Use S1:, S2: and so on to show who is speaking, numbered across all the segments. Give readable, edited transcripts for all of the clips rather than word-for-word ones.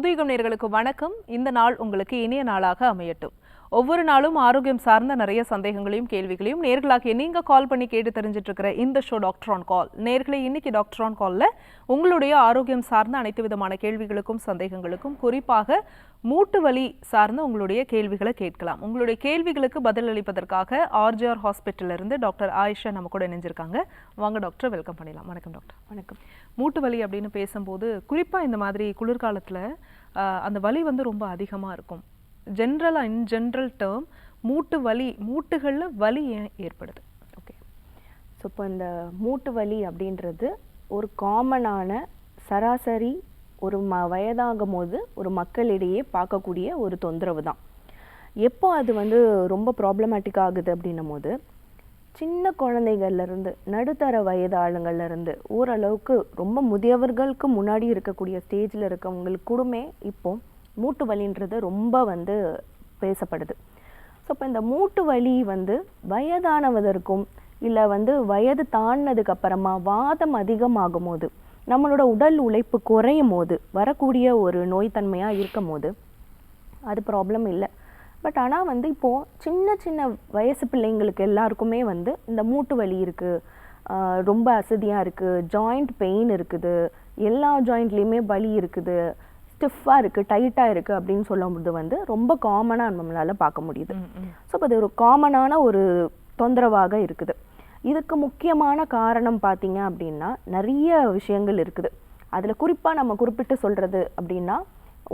S1: புதுயுகம் நேயர்களுக்கு வணக்கம். இந்த நாள் உங்களுக்கு இனிய நாளாக அமையட்டும். ஒவ்வொரு நாளும் ஆரோக்கியம் சார்ந்த நிறைய சந்தேகங்களையும் கேள்விகளையும் நேர்களாக நீங்க கால் பண்ணி கேட்டு தெரிஞ்சிட்டு இருக்கிற இந்த ஷோ டாக்டர் ஆன் கால். நேர்களே, இன்னைக்கு டாக்டர் ஆன் கால்ல உங்களுடைய ஆரோக்கியம் சார்ந்த அனைத்து விதமான கேள்விகளுக்கும் சந்தேகங்களுக்கும், குறிப்பாக மூட்டு வலி சார்ந்த உங்களுடைய கேள்விகளை கேட்கலாம். உங்களுடைய கேள்விகளுக்கு பதில் அளிப்பதற்காக ஆர்ஜிஆர் ஹாஸ்பிட்டல்ல இருந்து டாக்டர் ஆயிஷா நம்ம கூட இணைஞ்சிருக்காங்க. வாங்க டாக்டர், வெல்கம் பண்ணிடலாம். வணக்கம் டாக்டர்.
S2: வணக்கம்.
S1: மூட்டு வலி அப்படின்னு பேசும்போது குறிப்பாக இந்த மாதிரி குளிர்காலத்தில் அந்த வலி வந்து ரொம்ப அதிகமாக இருக்கும். ஜென்ரலாக இன் ஜென்ரல் டேர்ம் மூட்டு வலி, மூட்டுகளில் வலி ஏன் ஏற்படுது?
S2: ஓகே, ஸோ இப்போ இந்த மூட்டு வலி அப்படின்றது ஒரு காமனான சராசரி ஒரு வயதாகும் போது ஒரு மக்களிடையே பார்க்கக்கூடிய ஒரு தொந்தரவு தான். எப்போ அது வந்து ரொம்ப ப்ராப்ளமேட்டிக் ஆகுது அப்படின்னும் போது, சின்ன குழந்தைகள்லேருந்து நடுத்தர வயது ஆளுங்கள்லேருந்து ஓரளவுக்கு ரொம்ப முதியவர்களுக்கு முன்னாடி இருக்கக்கூடிய ஸ்டேஜில் இருக்கவங்களுக்கு கூடமே இப்போ மூட்டு வலின்றது ரொம்ப வந்து பேசப்படுது. ஸோ இப்போ இந்த மூட்டு வலி வந்து வயதானவதற்கும் இல்லை வந்து வயது தாண்டினதுக்கு அப்புறமா வாதம் அதிகமாகும் போது, நம்மளோட உடல் உழைப்பு குறையும் போது வரக்கூடிய ஒரு நோய்த்தன்மையாக இருக்கும் போது அது ப்ராப்ளம் இல்லை. பட் ஆனால் வந்து இப்போது சின்ன சின்ன வயசு பிள்ளைங்களுக்கு எல்லாருக்குமே வந்து இந்த மூட்டு வலி இருக்குது, ரொம்ப அசதியாக இருக்குது, ஜாயிண்ட் பெயின் இருக்குது, எல்லா ஜாயிண்ட்லேயுமே வலி இருக்குது, ஸ்டிஃபாக இருக்குது, டைட்டாக இருக்குது அப்படின்னு சொல்லும்போது வந்து ரொம்ப காமனாக நம்மளால் பார்க்க முடியுது. ஸோ இப்போ அது ஒரு காமனான ஒரு தொந்தரவாக இருக்குது. இதுக்கு முக்கியமான காரணம் பார்த்தீங்க அப்படின்னா நிறைய விஷயங்கள் இருக்குது. அதில் குறிப்பாக நம்ம குறிப்பிட்டு சொல்கிறது அப்படின்னா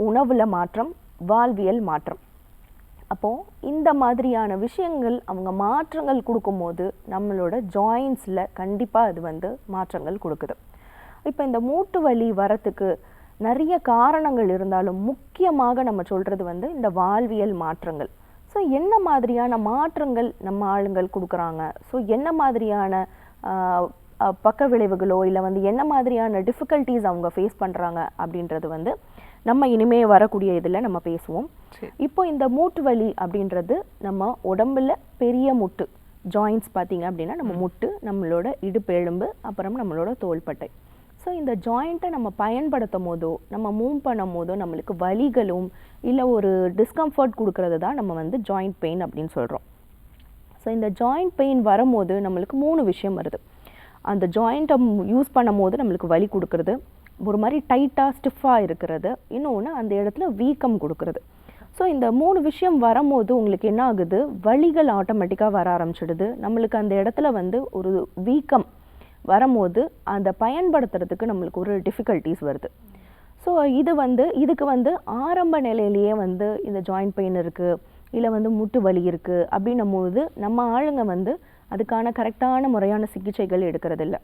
S2: உணவில் மாற்றம், வாழ்வியல் மாற்றம். அப்போது இந்த மாதிரியான விஷயங்கள் அவங்க மாற்றங்கள் கொடுக்கும்போது நம்மளோட ஜாயின்ஸில் கண்டிப்பாக அது வந்து மாற்றங்கள் கொடுக்குது. இப்போ இந்த மூட்டு வலி வரத்துக்கு நிறைய காரணங்கள் இருந்தாலும் முக்கியமாக நம்ம சொல்கிறது வந்து இந்த வாழ்வியல் மாற்றங்கள். ஸோ என்ன மாதிரியான மாற்றங்கள் நம்ம ஆளுங்கள் கொடுக்குறாங்க, ஸோ என்ன மாதிரியான பக்க விளைவுகளோ இல்லை வந்து என்ன மாதிரியான டிஃபிகல்ட்டிஸ் அவங்க ஃபேஸ் பண்ணுறாங்க அப்படின்றது வந்து நம்ம இனிமே வரக்கூடிய இதில் நம்ம பேசுவோம். இப்போ இந்த மூட்டு வலி அப்படின்றது நம்ம உடம்புல பெரிய முட்டு ஜாயின்ட்ஸ் பார்த்தீங்க அப்படின்னா நம்ம முட்டு, நம்மளோட இடுப்பு எலும்பு, அப்புறம் நம்மளோட தோள்பட்டை. ஸோ இந்த ஜாயிண்ட்டை நம்ம பயன்படுத்தும் போதோ நம்ம மூவ் பண்ணும் போதோ நம்மளுக்கு வலிகளும் இல்லை ஒரு டிஸ்கம்ஃபர்ட் கொடுக்கறது தான் நம்ம வந்து ஜாயிண்ட் பெயின் அப்படின்னு சொல்கிறோம். ஸோ இந்த ஜாயிண்ட் பெயின் வரும்போது நம்மளுக்கு 3 விஷயம் வருது. அந்த ஜாயிண்ட்டை யூஸ் பண்ணும் போது நம்மளுக்கு வலி கொடுக்கறது, ஒரு மாதிரி டைட்டாக ஸ்டிஃபாக இருக்கிறது, இன்னொன்று அந்த இடத்துல வீக்கம் கொடுக்கறது. ஸோ இந்த 3 விஷயம் வரும்போது உங்களுக்கு என்ன ஆகுது, வலிகள் ஆட்டோமேட்டிக்காக வர ஆரம்பிச்சிடுது. நம்மளுக்கு அந்த இடத்துல வந்து ஒரு வீக்கம் வரும்போது அதை பயன்படுத்துறதுக்கு நம்மளுக்கு ஒரு டிஃபிகல்ட்டிஸ் வருது. ஸோ இது வந்து இதுக்கு வந்து ஆரம்ப நிலையிலேயே வந்து இந்த ஜாயிண்ட் பெயின் இருக்குது இல்லை வந்து மூட்டு வலி இருக்குது அப்படின்னும் போது நம்ம ஆளுங்க வந்து அதுக்கான கரெக்டான முறையான சிகிச்சைகள் எடுக்கிறதில்ல.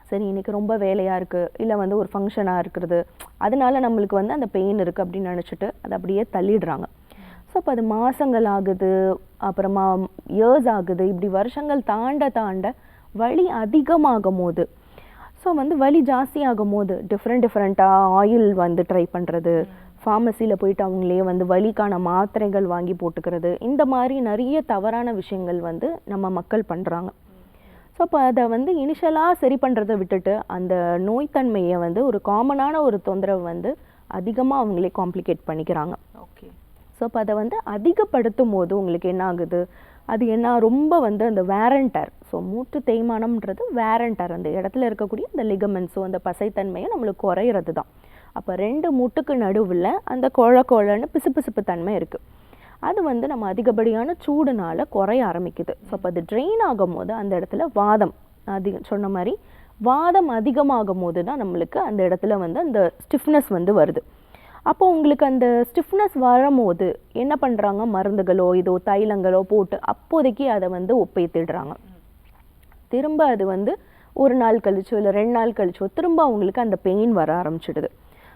S2: சரி, இன்றைக்கி ரொம்ப வேலையாக இருக்குது இல்லை வந்து ஒரு ஃபங்க்ஷனாக இருக்கிறது, அதனால நம்மளுக்கு வந்து அந்த பெயின் இருக்குது அப்படின்னு நினச்சிட்டு அதை அப்படியே தள்ளிடுறாங்க. ஸோ இப்போ அது மாதங்கள் ஆகுது, அப்புறமா இயர்ஸ் ஆகுது, இப்படி வருஷங்கள் தாண்ட தாண்ட வலி அதிகமாகும் போது, ஸோ வந்து வலி ஜாஸ்தியாகும் போது டிஃப்ரெண்ட்டாக ஆயில் வந்து ட்ரை பண்ணுறது, ஃபார்மசியில் போயிட்டு அவங்களே வந்து வலிக்கான மாத்திரைகள் வாங்கி போட்டுக்கிறது, இந்த மாதிரி நிறைய தவறான விஷயங்கள் வந்து நம்ம மக்கள் பண்ணுறாங்க. ஸோ அப்போ அதை வந்து இனிஷியலாக சரி பண்ணுறதை விட்டுட்டு அந்த நோய்த்தன்மையை வந்து ஒரு காமனான ஒரு தொந்தரவு வந்து அதிகமாக அவங்களே காம்ப்ளிகேட் பண்ணிக்கிறாங்க.
S1: ஓகே.
S2: ஸோ அப்போ அதை வந்து அதிகப்படுத்தும் போது உங்களுக்கு என்ன ஆகுது, அது என்ன ரொம்ப வந்து அந்த வேரண்டர், ஸோ மூட்டு தேய்மானம்ன்றது வேரண்டர், அந்த இடத்துல இருக்கக்கூடிய அந்த லிகமெண்ட்ஸோ அந்த பசைத்தன்மையை நம்மளுக்கு குறையிறது தான். அப்போ 2 மூட்டுக்கு நடுவில் அந்த கோழன்னு பிசுபிசுப்பு தன்மை இருக்குது. அது வந்து நம்ம அதிகப்படியான சூடுனால குறைய ஆரம்பிக்குது. ஸோ அப்போ அது ட்ரெயின் ஆகும் போது அந்த இடத்துல வாதம் சொன்ன மாதிரி வாதம் அதிகமாகும் போது தான் நம்மளுக்கு அந்த இடத்துல வந்து அந்த ஸ்டிஃப்னஸ் வந்து வருது. அப்போ உங்களுக்கு அந்த ஸ்டிஃப்னஸ் வரும்போது என்ன பண்ணுறாங்க, மருந்துகளோ இதோ தைலங்களோ போட்டு அப்போதைக்கு அதை வந்து ஒப்பேத்திடுறாங்க. திரும்ப அது வந்து ஒரு நாள் கழிச்சோ இல்லை 2 நாள் கழிச்சோ திரும்ப அவங்களுக்கு அந்த பெயின் வர ஆரம்பிச்சிடுது.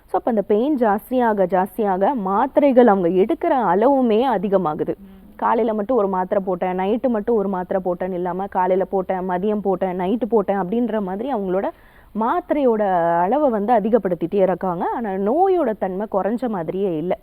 S2: ஸோ அப்போ அந்த பெயின் ஜாஸ்தியாக மாத்திரைகள் அவங்க எடுக்கிற அளவுமே அதிகமாகுது. காலையில் மட்டும் ஒரு மாத்திரை போட்டேன், நைட்டு மட்டும் ஒரு மாத்திரை போட்டேன்னு இல்லாமல் காலையில் போட்டேன், மதியம் போட்டேன், நைட்டு போட்டேன் அப்படின்ற மாதிரி அவங்களோட மாத்திரையோட அளவை வந்து அதிகப்படுத்திட்டே இருக்காங்க. ஆனால் நோயோட தன்மை குறைஞ்ச மாதிரியே இல்லை.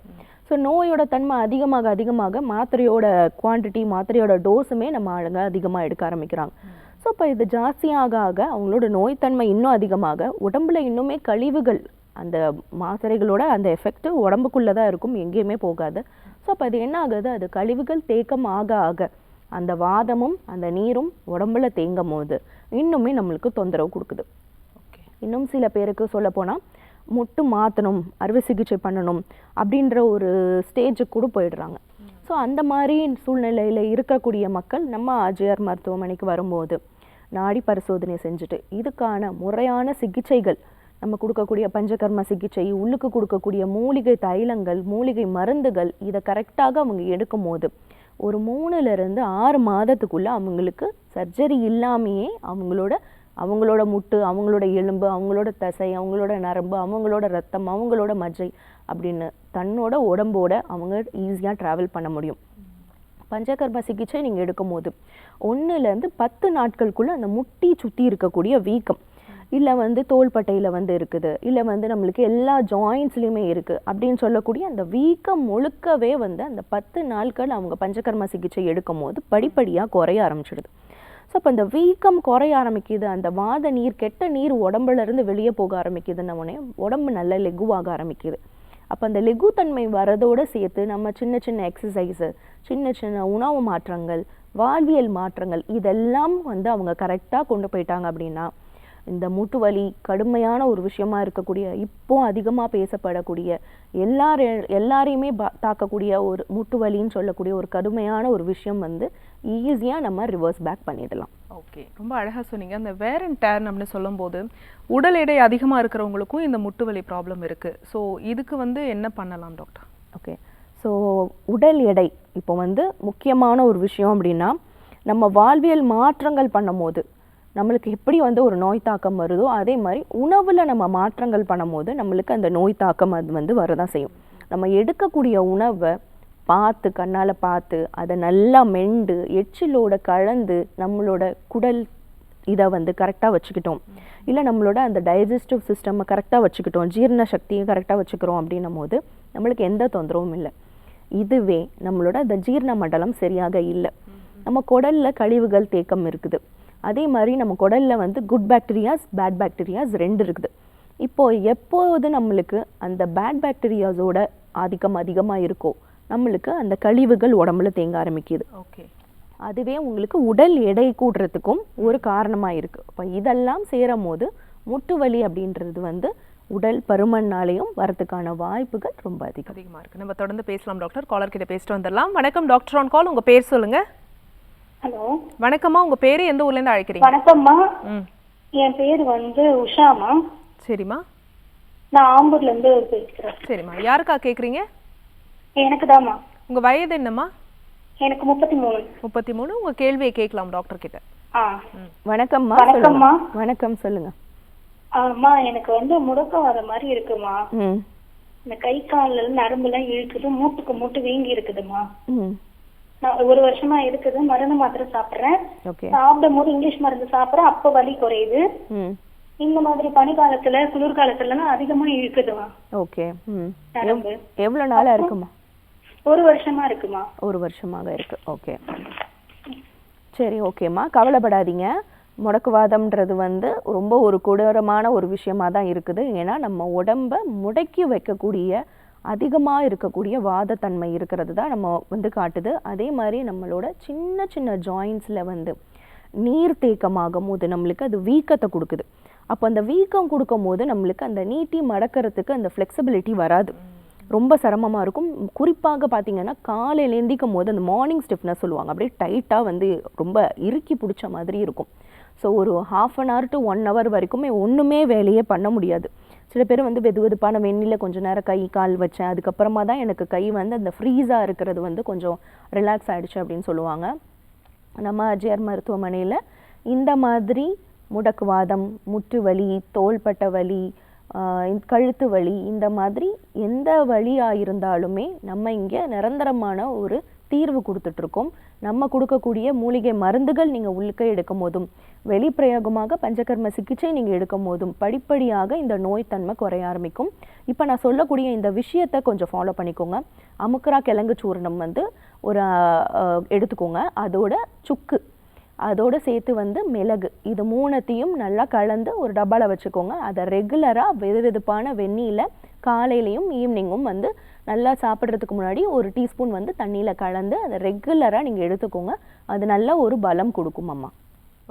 S2: ஸோ நோயோட தன்மை அதிகமாக மாத்திரையோட குவான்டிட்டி, மாத்திரையோட டோஸுமே நம்ம ஆளுங்க அதிகமாக எடுக்க ஆரம்பிக்கிறாங்க. ஸோ இப்போ இது ஜாஸ்தியாக அவங்களோட நோய்த்தன்மை இன்னும் அதிகமாக, உடம்புல இன்னுமே கழிவுகள் அந்த மாத்திரைகளோட அந்த எஃபெக்ட் உடம்புக்குள்ளே தான் இருக்கும், எங்கேயுமே போகாது. ஸோ அப்போ அது என்ன ஆகுது, அது கழிவுகள் தேக்கம் ஆக ஆக அந்த வாதமும் அந்த நீரும் உடம்புல தேங்கும் போது இன்னுமே நம்மளுக்கு தொந்தரவு கொடுக்குது. இன்னும் சில பேருக்கு சொல்லப்போனால் முட்டு மாற்றணும், அறுவை சிகிச்சை பண்ணணும் அப்படின்ற ஒரு ஸ்டேஜுக்கு கூட போயிடுறாங்க. ஸோ அந்த மாதிரி சூழ்நிலையில் இருக்கக்கூடிய மக்கள் நம்ம ஆர்ஜிஆர் மருத்துவமனைக்கு வரும்போது நாடி பரிசோதனை செஞ்சுட்டு இதுக்கான முறையான சிகிச்சைகள் நம்ம கொடுக்கக்கூடிய பஞ்சகர்ம சிகிச்சை, உள்ளுக்கு கொடுக்கக்கூடிய மூலிகை தைலங்கள், மூலிகை மருந்துகள், இதை கரெக்டாக அவங்க எடுக்கும் போது ஒரு 3லிருந்து 6 மாதத்துக்குள்ளே அவங்களுக்கு சர்ஜரி இல்லாமையே அவங்களோட முட்டு, அவங்களோட எலும்பு, அவங்களோட தசை, அவங்களோட நரம்பு, அவங்களோட ரத்தம், அவங்களோட மஜ்ஜை அப்படின்னு தன்னோட உடம்போட அவங்க ஈஸியாக ட்ராவல் பண்ண முடியும். பஞ்சகர்ம சிகிச்சை நீங்கள் எடுக்கும் போது 1லேருந்து 10 நாட்களுக்குள்ளே அந்த முட்டி சுற்றி இருக்கக்கூடிய வீக்கம், இல்லை தோள்பட்டையில் இருக்குது, இல்லை நம்மளுக்கு எல்லா ஜாயின்ஸ்லேயுமே இருக்குது அப்படின்னு சொல்லக்கூடிய அந்த வீக்கம் முழுக்கவே அந்த 10 நாட்கள் அவங்க பஞ்சகர்ம சிகிச்சை எடுக்கும் போது படிப்படியாக குறைய ஆரம்பிச்சிடுது. ஸோ அப்போ அந்த வீக்கம் குறைய ஆரம்பிக்குது, அந்த வாத நீர், கெட்ட நீர் உடம்புலேருந்து வெளியே போக ஆரம்பிக்குதுன்னு உடனே உடம்பு நல்ல லெகுவாக ஆரம்பிக்குது. அப்போ அந்த லெகுத்தன்மை வரதோடு சேர்த்து நம்ம சின்ன சின்ன எக்ஸசைஸு, சின்ன சின்ன உணவு மாற்றங்கள், வாழ்வியல் மாற்றங்கள் இதெல்லாம் அவங்க கரெக்டாக கொண்டு போயிட்டாங்க அப்படின்னா இந்த மூட்டு வலி கடுமையான ஒரு விஷயமா இருக்கக்கூடிய, இப்போ அதிகமாக பேசப்படக்கூடிய, எல்லாரையுமே தாக்கக்கூடிய ஒரு மூட்டு வலின்னு சொல்லக்கூடிய ஒரு கடுமையான ஒரு விஷயம் ஈஸியாக நம்ம ரிவர்ஸ் பேக் பண்ணிடலாம்.
S1: ஓகே, ரொம்ப அழகாக சொன்னீங்க. அந்த வேர் அண்ட் டேர் அப்படின்னு சொல்லும்போது உடல் எடை அதிகமாக இருக்கிறவங்களுக்கும் இந்த முட்டு வலி ப்ராப்ளம் இருக்குது. ஸோ இதுக்கு என்ன பண்ணலாம் டாக்டர்?
S2: ஓகே, ஸோ உடல் எடை இப்போ முக்கியமான ஒரு விஷயம் அப்படின்னா நம்ம வாழ்வியல் மாற்றங்கள் பண்ணும் போது நம்மளுக்கு எப்படி ஒரு நோய் தாக்கம் வருதோ அதே மாதிரி உணவில் நம்ம மாற்றங்கள் பண்ணும்போது நம்மளுக்கு அந்த நோய் தாக்கம் அது வரதான் செய்யும். நம்ம எடுக்கக்கூடிய உணவை பார்த்து, கண்ணால் பார்த்து, அதை நல்லா மெண்டு எச்சிலோட கலந்து நம்மளோட குடல் இதை கரெக்டாக வச்சுக்கிட்டோம், இல்லை நம்மளோட அந்த டைஜஸ்டிவ் சிஸ்டம்மை கரெக்டாக வச்சுக்கிட்டோம், ஜீரண சக்தியை கரெக்டாக வச்சுக்கிறோம் அப்படின்னும் போது நம்மளுக்கு எந்த தொந்தரவும் இல்லை. இதுவே நம்மளோட அந்த ஜீரண மண்டலம் சரியாக இல்லை, நம்ம குடலில் கழிவுகள் தேக்கம் இருக்குது, அதே மாதிரி நம்ம குடலில் குட் பாக்டீரியாஸ், பேட் பாக்டீரியாஸ் 2 இருக்குது. இப்போது எப்போது நம்மளுக்கு அந்த பேட் பாக்டீரியாஸோட ஆதிக்கம் அதிகமாக இருக்கோ நம்மளுக்கு அந்த கழிவுகள் உடம்புல தேங்க ஆரம்பிக்குது.
S1: ஓகே,
S2: அதுவே உங்களுக்கு உடல் எடை கூடுறதுக்கும் ஒரு காரணமாக இருக்குது. இப்போ இதெல்லாம் சேரும் போது முட்டு வலி அப்படின்றது உடல் பருமனாலையும் வரதுக்கான வாய்ப்புகள் ரொம்ப அதிகமாக
S1: இருக்குது. நம்ம தொடர்ந்து பேசலாம் டாக்டர். காலர் கிட்ட பேசிட்டு வந்துடலாம். வணக்கம் டாக்டர் ஆன் கால், உங்கள் பேர் சொல்லுங்க.
S3: ஹலோ,
S1: வணக்கம்மா, உங்க பேரு எந்த ஊர்ல இருந்து அழைக்கிறீங்க?
S3: வணக்கம்மா, என் பேர் உஷாமா.
S1: சரிம்மா,
S3: நான் ஆம்பூர்ல இருந்து பேசுறேன்.
S1: சரிம்மா, யாருக்கா கேக்குறீங்க?
S3: எனக்கு தான்மா.
S1: உங்க வயது என்னம்மா?
S3: எனக்கு 33.
S1: 33. உங்க கேள்வியை கேட்கலாம் டாக்டர் கிட்ட.
S2: வணக்கம்மா.
S3: வணக்கம்மா.
S2: வணக்கம், சொல்லுங்க.
S3: அம்மா, எனக்கு முடக்கம் வர மாதிரி இருக்குமா, இந்த கை கால்ல நரம்புலாம் இழுக்குது, மூட்டு வீங்கி இருக்குதுமா. நான் 1 வருஷமா இருக்குது, மருந்து மாத்திரை சாப்பிடுறேன். சாப்பிடும் போது இங்கிலீஷ் மருந்து சாப்பிடுறேன், அப்ப வலி குறையுது. இந்த மாதிரி பனிக்காலத்துல குளிர்காலத்துல அதிகமா இழுக்குதுமா.
S2: ஓகே, எவ்வளவு நாளா இருக்குமா?
S3: 1 வருஷமா இருக்குமா.
S2: 1 வருஷமாக இருக்கு. ஓகே, சரி, ஓகேம்மா, கவலைப்படாதீங்க. முடக்குவாதம்ன்றது ரொம்ப ஒரு கொடூரமான ஒரு விஷயமா தான் இருக்குது. ஏன்னா நம்ம உடம்ப முடக்கி வைக்கக்கூடிய அதிகமாக இருக்கக்கூடிய வாதத்தன்மை இருக்கிறது தான் நம்ம காட்டுது. அதே மாதிரி நம்மளோட சின்ன சின்ன ஜாயின்ஸில் நீர் தேக்கமாகும் போது நம்மளுக்கு அது வீக்கத்தை கொடுக்குது. அப்போ அந்த வீக்கம் கொடுக்கும் போது நம்மளுக்கு அந்த நீட்டி மடக்கிறதுக்கு அந்த ஃப்ளெக்சிபிலிட்டி வராது, ரொம்ப சிரமமாக இருக்கும். குறிப்பாக பார்த்தீங்கன்னா காலையில் எந்திக்கும் போது அந்த மார்னிங் ஸ்டிஃப்னஸ் சொல்லுவாங்க, அப்படியே டைட்டாக ரொம்ப இறுக்கி பிடிச்ச மாதிரி இருக்கும். ஸோ ஒரு 1/2 hour to 1 hour வரைக்குமே ஒன்றுமே வேலையே பண்ண முடியாது. சில பேர் வெது வெதுப்பான வெந்நில கொஞ்சம் நேரம் கை கால் வச்சேன், அதுக்கப்புறமா தான் எனக்கு கை அந்த ஃப்ரீஸாக இருக்கிறது கொஞ்சம் ரிலாக்ஸ் ஆகிடுச்சு அப்படின்னு சொல்லுவாங்க. நம்ம ஆர்ஜிஆர் மருத்துவமனையில் இந்த மாதிரி முடக்குவாதம், முட்டு வலி, தோள்பட்டை வலி, கழுத்து வலி, இந்த மாதிரி எந்த வலியாக இருந்தாலுமே நம்ம இங்கே நிரந்தரமான ஒரு தீர்வு கொடுத்துட்ருக்கோம். நம்ம கொடுக்கக்கூடிய மூலிகை மருந்துகள் நீங்கள் உள்ளுக்க எடுக்கும் போதும், வெளிப்பிரயோகமாக பஞ்சகர்ம சிகிச்சை நீங்கள் எடுக்கும் போதும் படிப்படியாக இந்த நோய் தன்மை குறைய ஆரம்பிக்கும். இப்போ நான் சொல்லக்கூடிய இந்த விஷயத்தை கொஞ்சம் ஃபாலோ பண்ணிக்கோங்க. அமுக்கரா கிழங்கு சூர்ணம் ஒரு எடுத்துக்கோங்க, அதோட சுக்கு அதோடு சேர்த்து வந்து மிளகு, இது 3த்தையும் நல்லா கலந்து ஒரு டப்பாவில் வச்சுக்கோங்க. அதை ரெகுலராக வெதுவெதுப்பான வெந்நீரில் காலையிலையும் ஈவினிங்கும் வந்து நல்லா சாப்பிட்றதுக்கு முன்னாடி ஒரு டீஸ்பூன் வந்து தண்ணியில் கலந்து அதை ரெகுலராக நீங்கள் எடுத்துக்கோங்க. அது நல்ல ஒரு பலம் கொடுக்கும் அம்மா.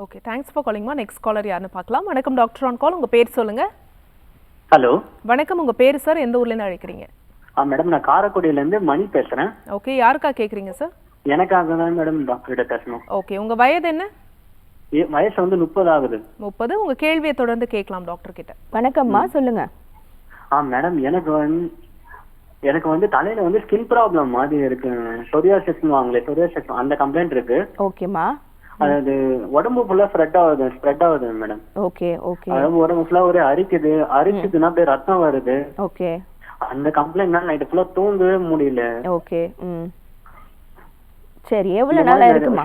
S1: ஓகே, தேங்க்ஸ் ஃபார் காலிங்மா. நெக்ஸ்ட் காலர் யாருன்னு பார்க்கலாம். வணக்கம் டாக்டர் ஆன் கால், உங்கள் பேர் சொல்லுங்கள்.
S4: ஹலோ
S1: வணக்கம், உங்கள் பேர் சார், எந்த ஊர்லேருந்து அழைக்கிறீங்க?
S4: மேடம், நான் காரைக்குடியிலேருந்து மணி பேசுகிறேன்.
S1: ஓகே, யாருக்கா கேட்குறீங்க சார்?
S4: எனக்காக தான் மேடம் டாக்டர்கிட்ட பேசணும்.
S1: ஓகே, உங்கள் வயது என்ன?
S4: வயசு வந்து 30 ஆகுது.
S1: 30. உங்கள் கேள்வியை தொடர்ந்து கேட்கலாம் டாக்டர் கிட்ட.
S2: வணக்கம்மா, சொல்லுங்க.
S4: மேடம், எனக்கு வந்து தலையில வந்து ஸ்கின் ப்ராப்ளம் மாதிரி இருக்கு. சொரியாசிஸ் வாங்களே, சொரியாசிஸ் அந்த கம்ப்ளைண்ட் இருக்கு.
S2: ஓகேம்மா.
S4: அது உடம்பு ஃபுல்லா ஸ்ப்ரெட் ஆகுது மேடம்.
S2: Okay okay.
S4: அதாவது உடம்பு ஃபுல்லா ஒரே அரிக்குதுன்னா அப்படியே ரத்தம் வருது.
S2: ஓகே.
S4: அந்த கம்ப்ளைண்ட்னால நைட்டு ஃபுல்லா தூங்கவே முடியல.
S2: ஓகே. சரி, எவ்வளவு நாளா இருக்குமா?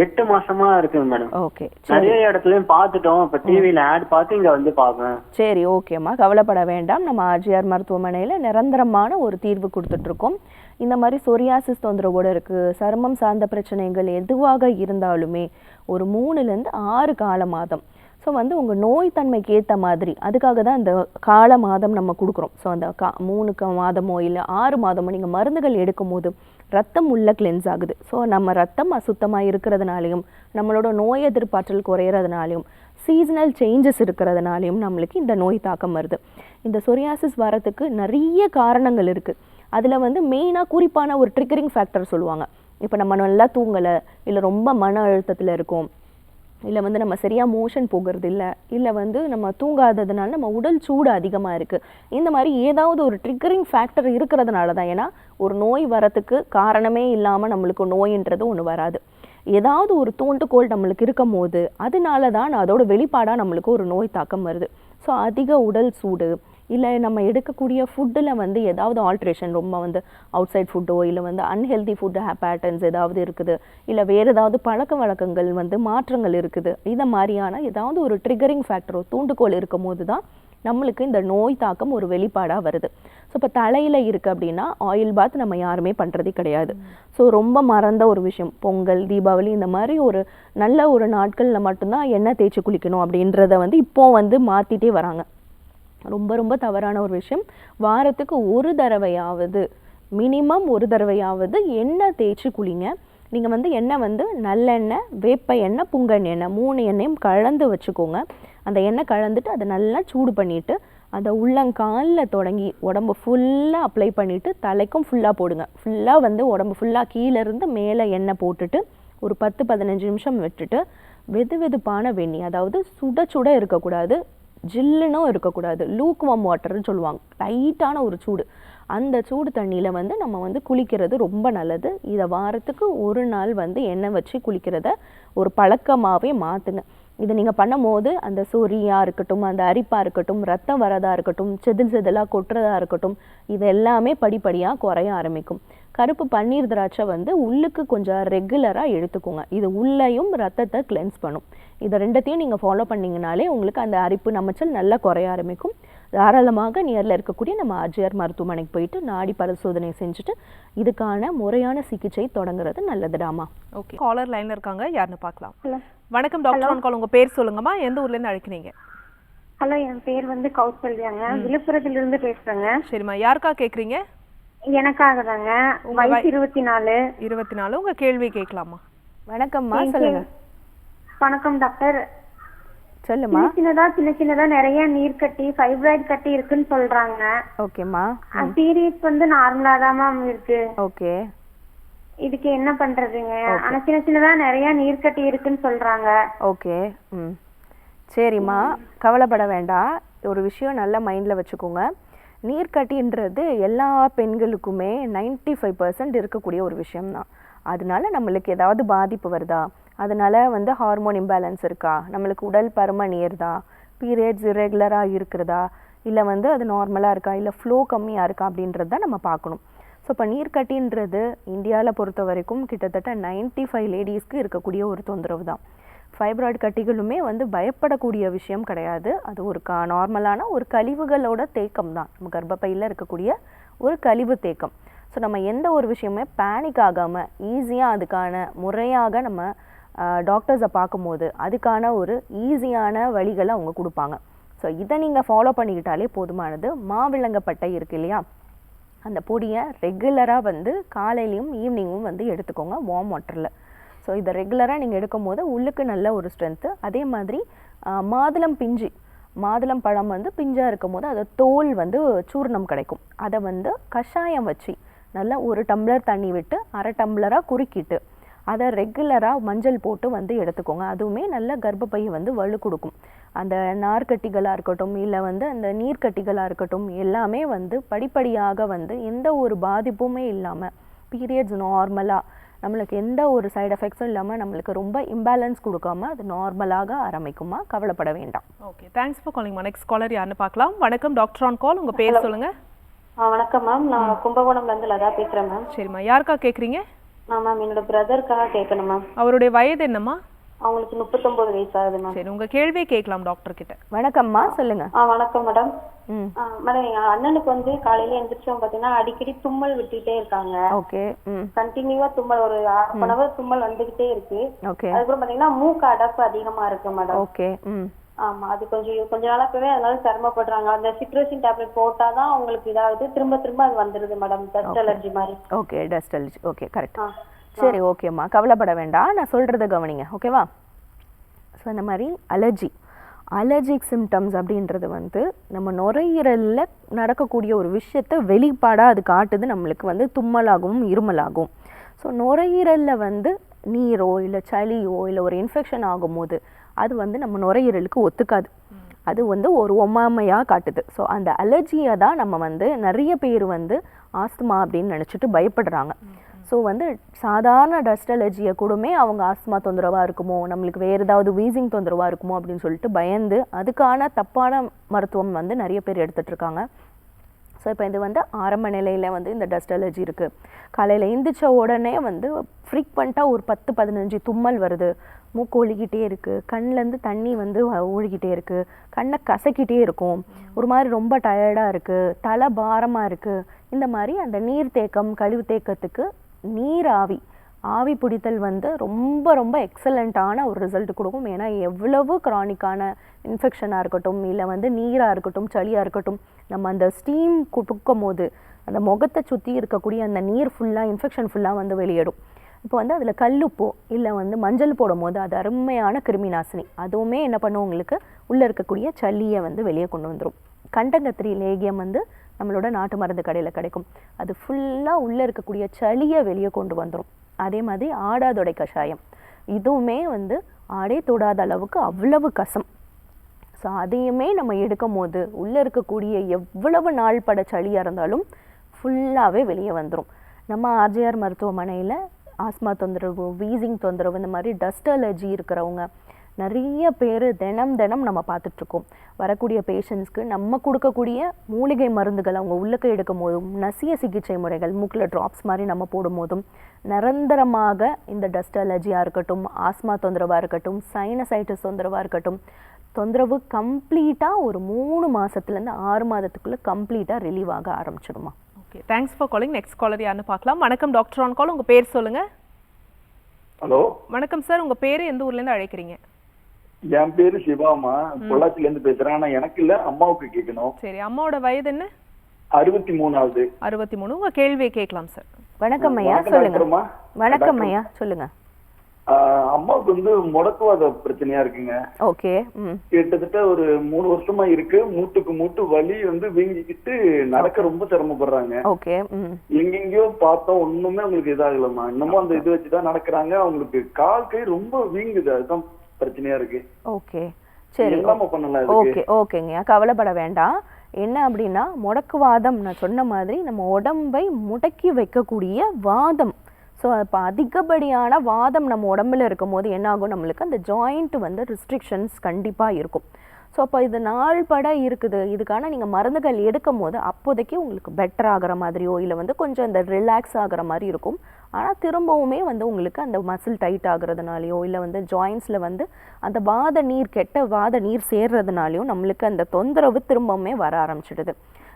S4: 8 மாசமா இருக்கு மேடம்.
S2: ஓகே.
S4: நிறைய இடத்துலயும் பார்த்துட்டோம். இப்ப டிவில ஆட் பார்த்து இங்க வந்து பாப்பேன்.
S2: சரி, ஓகேம்மா, கவலைப்பட வேண்டாம். நம்ம ஆர்ஜிஆர் மருத்துவமனையில நிரந்தரமான ஒரு தீர்வு கொடுத்துட்டு இருக்கோம். இந்த மாதிரி சொரியாசிஸ் தொந்தரவோடு இருக்கு, சருமம் சார்ந்த பிரச்சனைகள் எதுவாக இருந்தாலுமே ஒரு 3லேருந்து 6 கால மாதம். ஸோ வந்து உங்கள் நோய் தன்மைக்கு ஏற்ற மாதிரி அதுக்காக தான் இந்த கால மாதம் நம்ம கொடுக்குறோம். ஸோ அந்த 3 மாதமோ இல்லை 6 மாதமோ நீங்கள் மருந்துகள் எடுக்கும் போது ரத்தம் உள்ள கிளென்ஸ் ஆகுது. ஸோ நம்ம ரத்தம் அசுத்தமாக இருக்கிறதுனாலையும் நம்மளோட நோய் எதிர்ப்பாற்றல் குறையிறதுனாலையும் சீசனல் சேஞ்சஸ் இருக்கிறதுனாலையும் நம்மளுக்கு இந்த நோய் தாக்கம் வருது. இந்த சொரியாசிஸ் வரத்துக்கு நிறைய காரணங்கள் இருக்குது. அதில் வந்து மெயினாக குறிப்பான ஒரு ட்ரிகரிங் ஃபேக்டர் சொல்லுவாங்க. இப்போ நம்ம நல்லா தூங்கலை, இல்லை ரொம்ப மன அழுத்தத்தில் இருக்கும், இல்லை வந்து நம்ம சரியாக மோஷன் போகிறது இல்லை வந்து நம்ம தூங்காததுனால நம்ம உடல் சூடு அதிகமாக இருக்குது. இந்த மாதிரி ஏதாவது ஒரு ட்ரிகரிங் ஃபேக்டர் இருக்கிறதுனால தான். ஏன்னா ஒரு நோய் வரத்துக்கு காரணமே இல்லாமல் நம்மளுக்கு நோயின்றது ஒன்று வராது. ஏதாவது ஒரு தூண்டுகோல் நம்மளுக்கு இருக்கும் போது அதனால தான் அதோட வெளிப்பாடாக நம்மளுக்கு ஒரு நோய் தாக்கம் வருது. ஸோ அதிக உடல் சூடு, இல்லை நம்ம எடுக்கக்கூடிய ஃபுட்டில் வந்து ஏதாவது ஆல்ட்ரேஷன், ரொம்ப வந்து அவுட் சைட் ஃபுட்டோ இல்லை வந்து அன்ஹெல்தி ஃபுட்டு பேட்டர்ன்ஸ் ஏதாவது இருக்குது, இல்லை வேறு ஏதாவது பழக்க வழக்கங்கள் வந்து மாற்றங்கள் இருக்குது, இந்த மாதிரியான ஏதாவது ஒரு ட்ரிகரிங் ஃபேக்டரோ தூண்டுகோல் இருக்கும் போது தான் நம்மளுக்கு இந்த நோய் தாக்கம் ஒரு வெளிப்பாடாக வருது. ஸோ இப்போ தலையில் இருக்குது அப்படின்னா ஆயில் பாத் நம்ம யாருமே பண்ணுறதே கிடையாது. ஸோ ரொம்ப மறந்த ஒரு விஷயம், பொங்கல், தீபாவளி இந்த மாதிரி ஒரு நல்ல ஒரு நாட்களில் மட்டும்தான் எண்ணெய் தேய்ச்சி குளிக்கணும் அப்படின்றத வந்து இப்போ வந்து மாற்றிட்டே வராங்க. ரொம்ப ரொம்ப தவறான ஒரு விஷயம். வாரத்துக்கு ஒரு தடவையாவது, மினிமம் ஒரு தடவையாவது எண்ணெய் தேய்ச்சி குளிங்க. நீங்கள் வந்து எண்ணெய் வந்து நல்லெண்ணெய், வேப்ப எண்ணெய், புங்கெண்ணெய் எண்ணெய் 3 எண்ணெயும் கலந்து வச்சுக்கோங்க. அந்த எண்ணெய் கலந்துட்டு அதை நல்லா சூடு பண்ணிவிட்டு அதை உள்ளங்காலில் தொடங்கி உடம்பு ஃபுல்லாக அப்ளை பண்ணிவிட்டு தலைக்கும் ஃபுல்லாக போடுங்க. ஃபுல்லாக வந்து உடம்பு ஃபுல்லாக கீழேருந்து மேலே எண்ணெய் போட்டுட்டு ஒரு 10-15 நிமிஷம் விட்டுட்டு வெதுவெதுப்பான வெந்நீர், அதாவது சுட சுட இருக்கக்கூடாது, ஜில்லுன்னும் இருக்கக்கூடாது, லூக் வார்ம் வாட்டர்னு சொல்லுவாங்க, டைட்டான ஒரு சூடு, அந்த சூடு தண்ணியில் வந்து நம்ம வந்து குளிக்கிறது ரொம்ப நல்லது. இதை வாரத்துக்கு ஒரு நாள் வந்து எண்ணெய் வச்சு குளிக்கிறத ஒரு பழக்கமாகவே மாற்றுங்க. இதை நீங்கள் பண்ணும்போது அந்த சொரியாக இருக்கட்டும், அந்த அரிப்பாக இருக்கட்டும், ரத்தம் வரதாக இருக்கட்டும், செதிலாக கொட்டுறதாக இருக்கட்டும், இது எல்லாமே படிப்படியாக குறைய ஆரம்பிக்கும். கருப்பு பன்னீர் திராட்சை வந்து உள்ளுக்கு கொஞ்சம் ரெகுலராக எடுத்துக்கோங்க. இது உள்ளேயும் ரத்தத்தை கிளென்ஸ் பண்ணும். இதை ரெண்டத்தையும் நீங்கள் ஃபாலோ பண்ணிங்கனாலே உங்களுக்கு அந்த அரிப்பு நமைச்சல் நல்லா குறைய ஆரம்பிக்கும். தாராளமாக நியரில் இருக்கக்கூடிய நம்ம ஆர்ஜிஆர் மருத்துவமனைக்கு போயிட்டு நாடி பரிசோதனை செஞ்சுட்டு இதுக்கான முறையான சிகிச்சை தொடங்குறது நல்லதுடாமா.
S1: ஓகே, காலர் லைனில் இருக்காங்க, யாருன்னு பார்க்கலாம்.
S3: ஹலோ
S1: வணக்கம் டாக்டர் ஆன் கால், உங்கள் பேர் சொல்லுங்கம்மா, எந்த ஊர்லேருந்து அழைக்கிறீங்க?
S3: ஹலோ, என் பேர் வந்து கௌசல்யாங்க, விழுப்புரத்திலிருந்து பேசுறேங்க.
S1: சரிம்மா, யாருக்கா கேட்குறீங்க?
S3: எனக்காக தாங்க. வயசு 24.
S1: 24. உங்கள் கேள்வி கேட்கலாமா?
S2: வணக்கம்மா, சொல்லுங்க.
S3: வணக்கம் டாக்டர்.
S2: சொல்லுமா.
S3: சின்ன சின்னதா நிறைய நீர் கட்டி, ஃபைப்ராய்டு கட்டி இருக்குன்னு சொல்றாங்க.
S2: ஓகேம்மா.
S3: பீரியட்ஸ் வந்து நார்மலா தான் மேம் இருக்கு.
S2: ஓகே.
S3: இதுக்கு என்ன பண்றதுங்க? ஆனா சின்ன சின்னதா நிறைய நீர் கட்டி இருக்குன்னு சொல்றாங்க.
S2: ஓகே. சரிம்மா, கவலைப்பட வேண்டாம். ஒரு விஷயம் நல்லா மைண்டில் வச்சுக்கோங்க. நீர்க்கட்டின்றது எல்லா பெண்களுக்குமே 95% இருக்கக்கூடிய ஒரு விஷயம்தான். அதனால நம்மளுக்கு ஏதாவது பாதிப்பு வருதா, அதனால் வந்து ஹார்மோன் இம்பேலன்ஸ் இருக்கா, நம்மளுக்கு உடல் பருமன் ஏறுதா, பீரியட்ஸ் இரெகுலராக இருக்கிறதா, இல்லை வந்து அது நார்மலாக இருக்கா, இல்லை ஃப்ளோ கம்மியாக இருக்கா அப்படின்றது தான் நம்ம பார்க்கணும். ஸோ இப்போ நீர்க்கட்டின்றது இந்தியாவில் பொறுத்த வரைக்கும் கிட்டத்தட்ட 95 லேடிஸ்க்கு இருக்கக்கூடிய ஒரு தொந்தரவு தான். ஃபைப்ராய்டு கட்டிகளுமே வந்து பயப்படக்கூடிய விஷயம் கிடையாது. அது ஒரு நார்மலான ஒரு கழிவுகளோட தேக்கம் தான், நம்ம கர்ப்பப்பையில் இருக்கக்கூடிய ஒரு கழிவு தேக்கம். ஸோ நம்ம எந்த ஒரு விஷயமே பேனிக் ஆகாமல் ஈஸியாக அதுக்கான முறையாக நம்ம டாக்டர்ஸை பார்க்கும்போது அதுக்கான ஒரு ஈஸியான வழிகளை அவங்க கொடுப்பாங்க. ஸோ இதை நீங்கள் ஃபாலோ பண்ணிக்கிட்டாலே போதுமானது. மாவிளங்கப்பட்டை இருக்கு இல்லையா, அந்த பொடியை ரெகுலராக வந்து காலையிலையும் ஈவினிங்கும் வந்து எடுத்துக்கோங்க வார்ம் வாட்டரில். ஸோ இதை ரெகுலராக நீங்கள் எடுக்கும் போது உள்ளுக்கு நல்ல ஒரு ஸ்ட்ரென்த்து. அதே மாதிரி மாதுளம் பிஞ்சு, மாதுளம் பழம் வந்து பிஞ்சாக இருக்கும் போது அதை தோல் வந்து சூர்ணம் கிடைக்கும். அதை வந்து கஷாயம் வச்சு நல்லா 1 டம்ளர் தண்ணி விட்டு 1/2 டம்ளராக குறுக்கிட்டு அதை ரெகுலராக மஞ்சள் போட்டு வந்து எடுத்துக்கோங்க. அதுவுமே நல்ல கர்ப்பப்பையை வந்து வலு கொடுக்கும். அந்த நார்க்கட்டிகளாக இருக்கட்டும் இல்லை வந்து அந்த நீர்க்கட்டிகளாக இருக்கட்டும் எல்லாமே வந்து படிப்படியாக வந்து எந்த ஒரு பாதிப்புமே இல்லாமல் பீரியட்ஸ் நார்மலாக நம்மளுக்கு எந்த ஒரு சைடு எஃபெக்ட்ஸும் இல்லாமல் நம்மளுக்கு ரொம்ப இம்பேலன்ஸ் கொடுக்காம அது நார்மலாக ஆரம்பிக்குமா, கவலைப்பட வேண்டாம்.
S1: Okay, thanks for calling. Next caller யாருன்னு பார்க்கலாம். வணக்கம், டாக்டர் ஆன் கால். உங்கள் பேர் சொல்லுங்கள்.
S3: வணக்கம் மேம், நான் கும்பகோணம்லேருந்து லதா பேசுகிறேன் மேம்.
S1: சரிம்மா, யாருக்கா கேட்குறீங்க?
S3: மேம் என்னோட பிரதருக்காக கேட்கணும் மேம்.
S1: அவருடைய வயது என்னம்மா?
S3: அவங்களுக்கு 39 வயசு ஆகுது மேம்.
S1: சரி, உங்கள் கேள்வியை கேட்கலாம் டாக்டர் கிட்ட.
S2: வணக்கம்மா, சொல்லுங்கள்.
S3: வணக்கம் மேடம். மேடம் என் அண்ணனுக்கு வந்து காலையில எந்திரிச்சோம் பார்த்தீங்கன்னா அடிக்கடி தும்மல் விட்டுட்டே இருக்காங்க.
S2: ஓகே.
S3: கண்டினியூவா தும்மல், ஒரு 1/2 hour தும்மல் வந்துகிட்டே இருக்கு.
S2: ஓகே.
S3: அதுக்கப்புறம் பாத்தீங்கன்னா மூக்கு அடப்பு அதிகமா இருக்கு மேடம்.
S2: ஓகே.
S3: ஆமா, அது கொஞ்ச நாளாவே அதனால சிரமப்படுறாங்க. அந்த சிட்ரசின் டேப்லெட் போட்டாதான் அவங்களுக்கு இதாவது திரும்ப திரும்ப அது வந்துருது மேடம், டஸ்ட் அலர்ஜி மாதிரி.
S2: Okay, dust allergy. Okay, correct. சரி, ஓகேம்மா, கவலைப்பட வேண்டாம். நான் சொல்கிறத கவனிங்க, ஓகேவா? ஸோ இந்த மாதிரி அலர்ஜிக் சிம்டம்ஸ் அப்படின்றது வந்து நம்ம நுரையீரலில் நடக்கக்கூடிய ஒரு விஷயத்தை வெளிப்பாடாக அது காட்டுது நம்மளுக்கு வந்து தும்மலாகவும் இருமலாகும். ஸோ நுரையீரலில் வந்து நீரோ இல்லை சளியோ இல்லை ஒரு இன்ஃபெக்ஷன் ஆகும்போது அது வந்து நம்ம நுரையீரலுக்கு ஒத்துக்காது. அது வந்து ஒரு ஒம்மாமையாக காட்டுது. ஸோ அந்த அலர்ஜியை தான் நம்ம வந்து நிறைய பேர் வந்து ஆஸ்துமா அப்படின்னு நினச்சிட்டு பயப்படுறாங்க. ஸோ வந்து சாதாரண டஸ்ட் அலர்ஜியை கூடமே அவங்க ஆஸ்துமா தொந்தரவாக இருக்குமோ, நம்மளுக்கு வேறு ஏதாவது வீசிங் தொந்தரவாக இருக்குமோ அப்படின்னு சொல்லிட்டு பயந்து அதுக்கான தப்பான மருத்துவம் வந்து நிறைய பேர் எடுத்துகிட்ருக்காங்க. ஸோ இப்போ இது வந்து ஆரம்ப நிலையில் வந்து இந்த டஸ்ட் அலர்ஜி இருக்குது. காலையில் எந்திரிச்ச உடனே வந்து ஃப்ரீக்வெண்ட்டாக ஒரு 10-15 தும்மல் வருது, மூக்கு ஒழுகிட்டே இருக்குது, கண்ணிலேருந்து தண்ணி வந்து ஒழுகிட்டே இருக்குது, கண்ணை கசக்கிட்டே இருக்கும், ஒரு மாதிரி ரொம்ப டயர்டாக இருக்குது, தலை பாரமாக இருக்குது. இந்த மாதிரி அந்த நீர் தேக்கம், கழிவு தேக்கத்துக்கு ஆவி பிடித்தல் வந்து ரொம்ப ரொம்ப எக்ஸலண்ட்டான ஒரு ரிசல்ட் கொடுக்கும். ஏன்னா எவ்வளவு க்ரானிக்கான இன்ஃபெக்ஷனாக இருக்கட்டும் இல்லை வந்து நீராக இருக்கட்டும் சளியாக இருக்கட்டும், நம்ம அந்த ஸ்டீம் குடுக்கும் போது அந்த முகத்தை சுற்றி இருக்கக்கூடிய அந்த நீர் ஃபுல்லாக இன்ஃபெக்ஷன் ஃபுல்லாக வந்து வெளியிடும். இப்போ வந்து அதில் கல்லுப்போ இல்லை வந்து மஞ்சள் போடும் போது அது அருமையான கிருமி நாசினி. அதுவுமே என்ன பண்ணும், உங்களுக்கு உள்ளே இருக்கக்கூடிய சளியை வந்து வெளியே கொண்டு வந்துடும். கண்டங்கத்திரி லேகியம் வந்து நம்மளோட நாட்டு மருந்து கடையில் கிடைக்கும். அது ஃபுல்லாக உள்ளே இருக்கக்கூடிய சளியை வெளியே கொண்டு வந்துடும். அதே மாதிரி ஆடாதொடை கஷாயம், இதுவுமே வந்து ஆடே தொடாத அளவுக்கு அவ்வளவு கசம். ஸோ அதையுமே நம்ம எடுக்கும் போது உள்ளே இருக்கக்கூடிய எவ்வளவு நாள் பட சளியாக இருந்தாலும் ஃபுல்லாகவே வெளியே வந்துடும். நம்ம ஆர்ஜிஆர் மருத்துவமனையில் ஆஸ்மா தொந்தரவு, வீசிங் தொந்தரவு, இந்த மாதிரி டஸ்ட் அலர்ஜி இருக்கிறவங்க நிறைய பேர் தினம் நம்ம பார்த்துட்ருக்கோம். வரக்கூடிய பேஷண்ட்ஸ்க்கு நம்ம கொடுக்கக்கூடிய மூலிகை மருந்துகள் அவங்க உள்ளுக்கு எடுக்கும் போதும், நசிய சிகிச்சை முறைகள் மூக்கில் ட்ராப்ஸ் மாதிரி நம்ம போடும் போதும் நிரந்தரமாக இந்த டஸ்ட் அலர்ஜியாக இருக்கட்டும், ஆஸ்மா தொந்தரவாக இருக்கட்டும், சைனசைட்டிஸ் தொந்தரவாக இருக்கட்டும், தொந்தரவு கம்ப்ளீட்டாக ஒரு 3 மாதத்துலேருந்து 6 மாதத்துக்குள்ளே கம்ப்ளீட்டாக ரிலீவ் ஆக ஆரம்பிச்சிடுமா.
S1: Okay, thanks for calling. Next caller யாருன்னு பார்க்கலாம். வணக்கம், டாக்டர் ஆன் கால். உங்கள் பேர் சொல்லுங்கள்.
S5: ஹலோ,
S1: வணக்கம் சார். உங்கள் பேர் எந்த ஊர்லேருந்து அழைக்கிறீங்க?
S5: என் பேரு சிவாமா, பொள்ளாச்சில இருந்து பேசுறேன். ஆனா எனக்கு இல்ல, அம்மாவுக்கு கேட்கணும்.
S1: சரி, அம்மாவோட வயது என்ன?
S5: 63 ஆகுது.
S1: 63. உங்க கேள்வியை கேட்கலாம் சார்.
S2: வணக்கம் ஐயா, சொல்லுங்க. வணக்கம் ஐயா, சொல்லுங்க.
S5: அம்மாவுக்கு வந்து முடக்குவாத பிரச்சனையா இருக்குங்க.
S2: ஓகே.
S5: கிட்டத்தட்ட ஒரு 3 வருஷமா இருக்கு. மூட்டு வலி வந்து வீங்கிக்கிட்டு நடக்க ரொம்ப சிரமப்படுறாங்க.
S2: ஓகே.
S5: எங்கெங்கயோ பார்த்தோம், ஒண்ணுமே அவங்களுக்கு இதாகலமா. இன்னமும் அந்த இது வச்சுதான் நடக்கிறாங்க. அவங்களுக்கு கால் கை ரொம்ப வீங்குது, அதுதான் பிரச்சனையா இருக்கு.
S2: ஓகே, சரி, ஓகே, ஓகேங்க, கவலைப்பட வேண்டாம். என்ன அப்படின்னா முடக்குவாதம், நான் சொன்ன மாதிரி நம்ம உடம்பை முடக்கி வைக்கக்கூடிய வாதம். ஸோ இப்போ அதிகப்படியான வாதம் நம்ம உடம்புல இருக்கும் போது என்ன ஆகும், நம்மளுக்கு அந்த ஜாயிண்ட் வந்து ரெஸ்ட்ரிக்ஷன்ஸ் கண்டிப்பாக இருக்கும். ஸோ அப்போ இது நாள்பட இருக்குது. இதுக்கான நீங்கள் மருந்துகள் எடுக்கும் போது அப்போதைக்கு உங்களுக்கு பெட்டர் ஆகிற மாதிரியோ இல்லை வந்து கொஞ்சம் இந்த ரிலாக்ஸ் ஆகிற மாதிரி இருக்கும். ஆனால் திரும்பவுமே வந்து உங்களுக்கு அந்த மசில் டைட் ஆகுறதுனாலையோ இல்லை வந்து ஜாயின்ஸில் வந்து அந்த கெட்ட வாத நீர் சேர்றதுனாலையும் நம்மளுக்கு அந்த தொந்தரவு திரும்பவுமே வர ஆரம்பிச்சிடுது.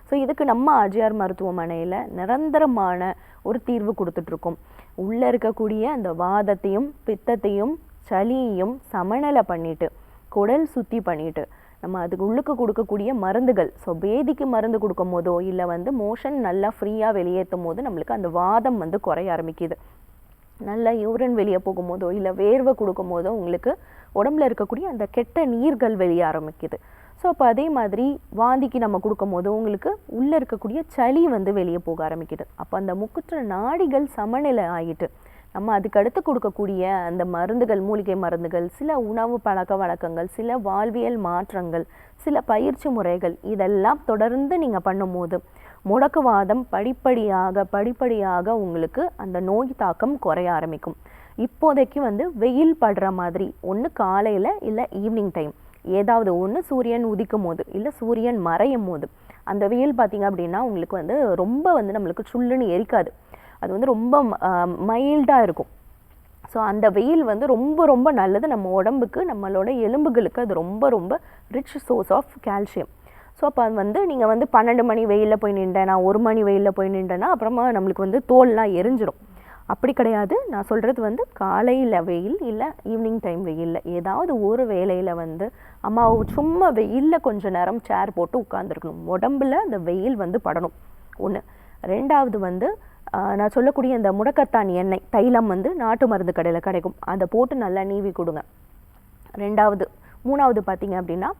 S2: ஸோ இதுக்கு நம்ம ஆர்ஜிஆர் மருத்துவமனையில் நிரந்தரமான ஒரு தீர்வு கொடுத்துட்ருக்கோம். உள்ளே இருக்கக்கூடிய அந்த வாதத்தையும் பித்தத்தையும் சளியையும் சமநிலை பண்ணிட்டு குடல் சுத்தி பண்ணிட்டு நம்ம அதுக்கு உள்ளுக்கு கொடுக்கக்கூடிய மருந்துகள், ஸோ பேதிக்கு மருந்து கொடுக்கும் போதோ இல்லை வந்து மோஷன் நல்லா ஃப்ரீயாக வெளியேற்றும் போது நம்மளுக்கு அந்த வாதம் வந்து குறைய ஆரம்பிக்குது. நல்லா யூரின் வெளியே போகும்போதோ இல்லை வேர்வை கொடுக்கும் போதோ உங்களுக்கு உடம்புல இருக்கக்கூடிய அந்த கெட்ட நீர்கள் வெளியே ஆரம்பிக்குது. ஸோ அப்போ அதே மாதிரி வாந்திக்கு நம்ம கொடுக்கும் போது உங்களுக்கு உள்ளே இருக்கக்கூடிய சளி வந்து வெளியே போக ஆரம்பிக்குது. அப்போ அந்த முக்குற்ற நாடிகள் சமநிலை ஆகிட்டு நம்ம அதுக்கு அடுத்து கொடுக்கக்கூடிய அந்த மருந்துகள், மூலிகை மருந்துகள், சில உணவு பழக்க வழக்கங்கள், சில வாழ்வியல் மாற்றங்கள், சில பயிற்சி முறைகள் இதெல்லாம் தொடர்ந்து நீங்கள் பண்ணும்போது முடக்குவாதம் படிப்படியாக உங்களுக்கு அந்த நோய் தாக்கம் குறைய ஆரம்பிக்கும். இப்போதைக்கு வந்து வெயில் படுற மாதிரி ஒன்று காலையில் இல்லை ஈவினிங் டைம் ஏதாவது ஒன்று சூரியன் உதிக்கும் போது இல்லை சூரியன் மறையும் போது அந்த வெயில் பார்த்திங்க அப்படின்னா உங்களுக்கு வந்து ரொம்ப வந்து நம்மளுக்கு சுள்ளுன்னு எரிக்காது. அது வந்து ரொம்ப மைல்டாக இருக்கும். ஸோ அந்த வெயில் வந்து ரொம்ப ரொம்ப நல்லது நம்ம உடம்புக்கு, நம்மளோட எலும்புகளுக்கு. அது ரொம்ப ரொம்ப rich source of calcium. So அப்போ அது வந்து நீங்கள் வந்து 12 மணி வெயிலில் போய் நின்றேன்னா 1 மணி வெயிலில் போய் நின்றேன்னா அப்புறமா நம்மளுக்கு வந்து தோல்லாம் எரிஞ்சிடும். அப்படி கிடையாது. நான் சொல்கிறது வந்து காலையில் வெயில் இல்லை ஈவினிங் டைம் வெயிலில் ஏதாவது ஒரு வேளையில் வந்து அம்மா சும்மா வெயிலில் கொஞ்சம் நேரம் சேர் போட்டு உட்காந்துருக்கணும். உடம்புல அந்த வெயில் வந்து படணும். ஒன்று. ரெண்டாவது வந்து நான் சொல்லக்கூடிய இந்த முடக்கத்தான் எண்ணெய் தைலம் வந்து நாட்டு மருந்து கடையில் கிடைக்கும். அதை போட்டு நல்லா நீவி கொடுங்க. மூணாவது பார்த்தீங்க அப்படின்னா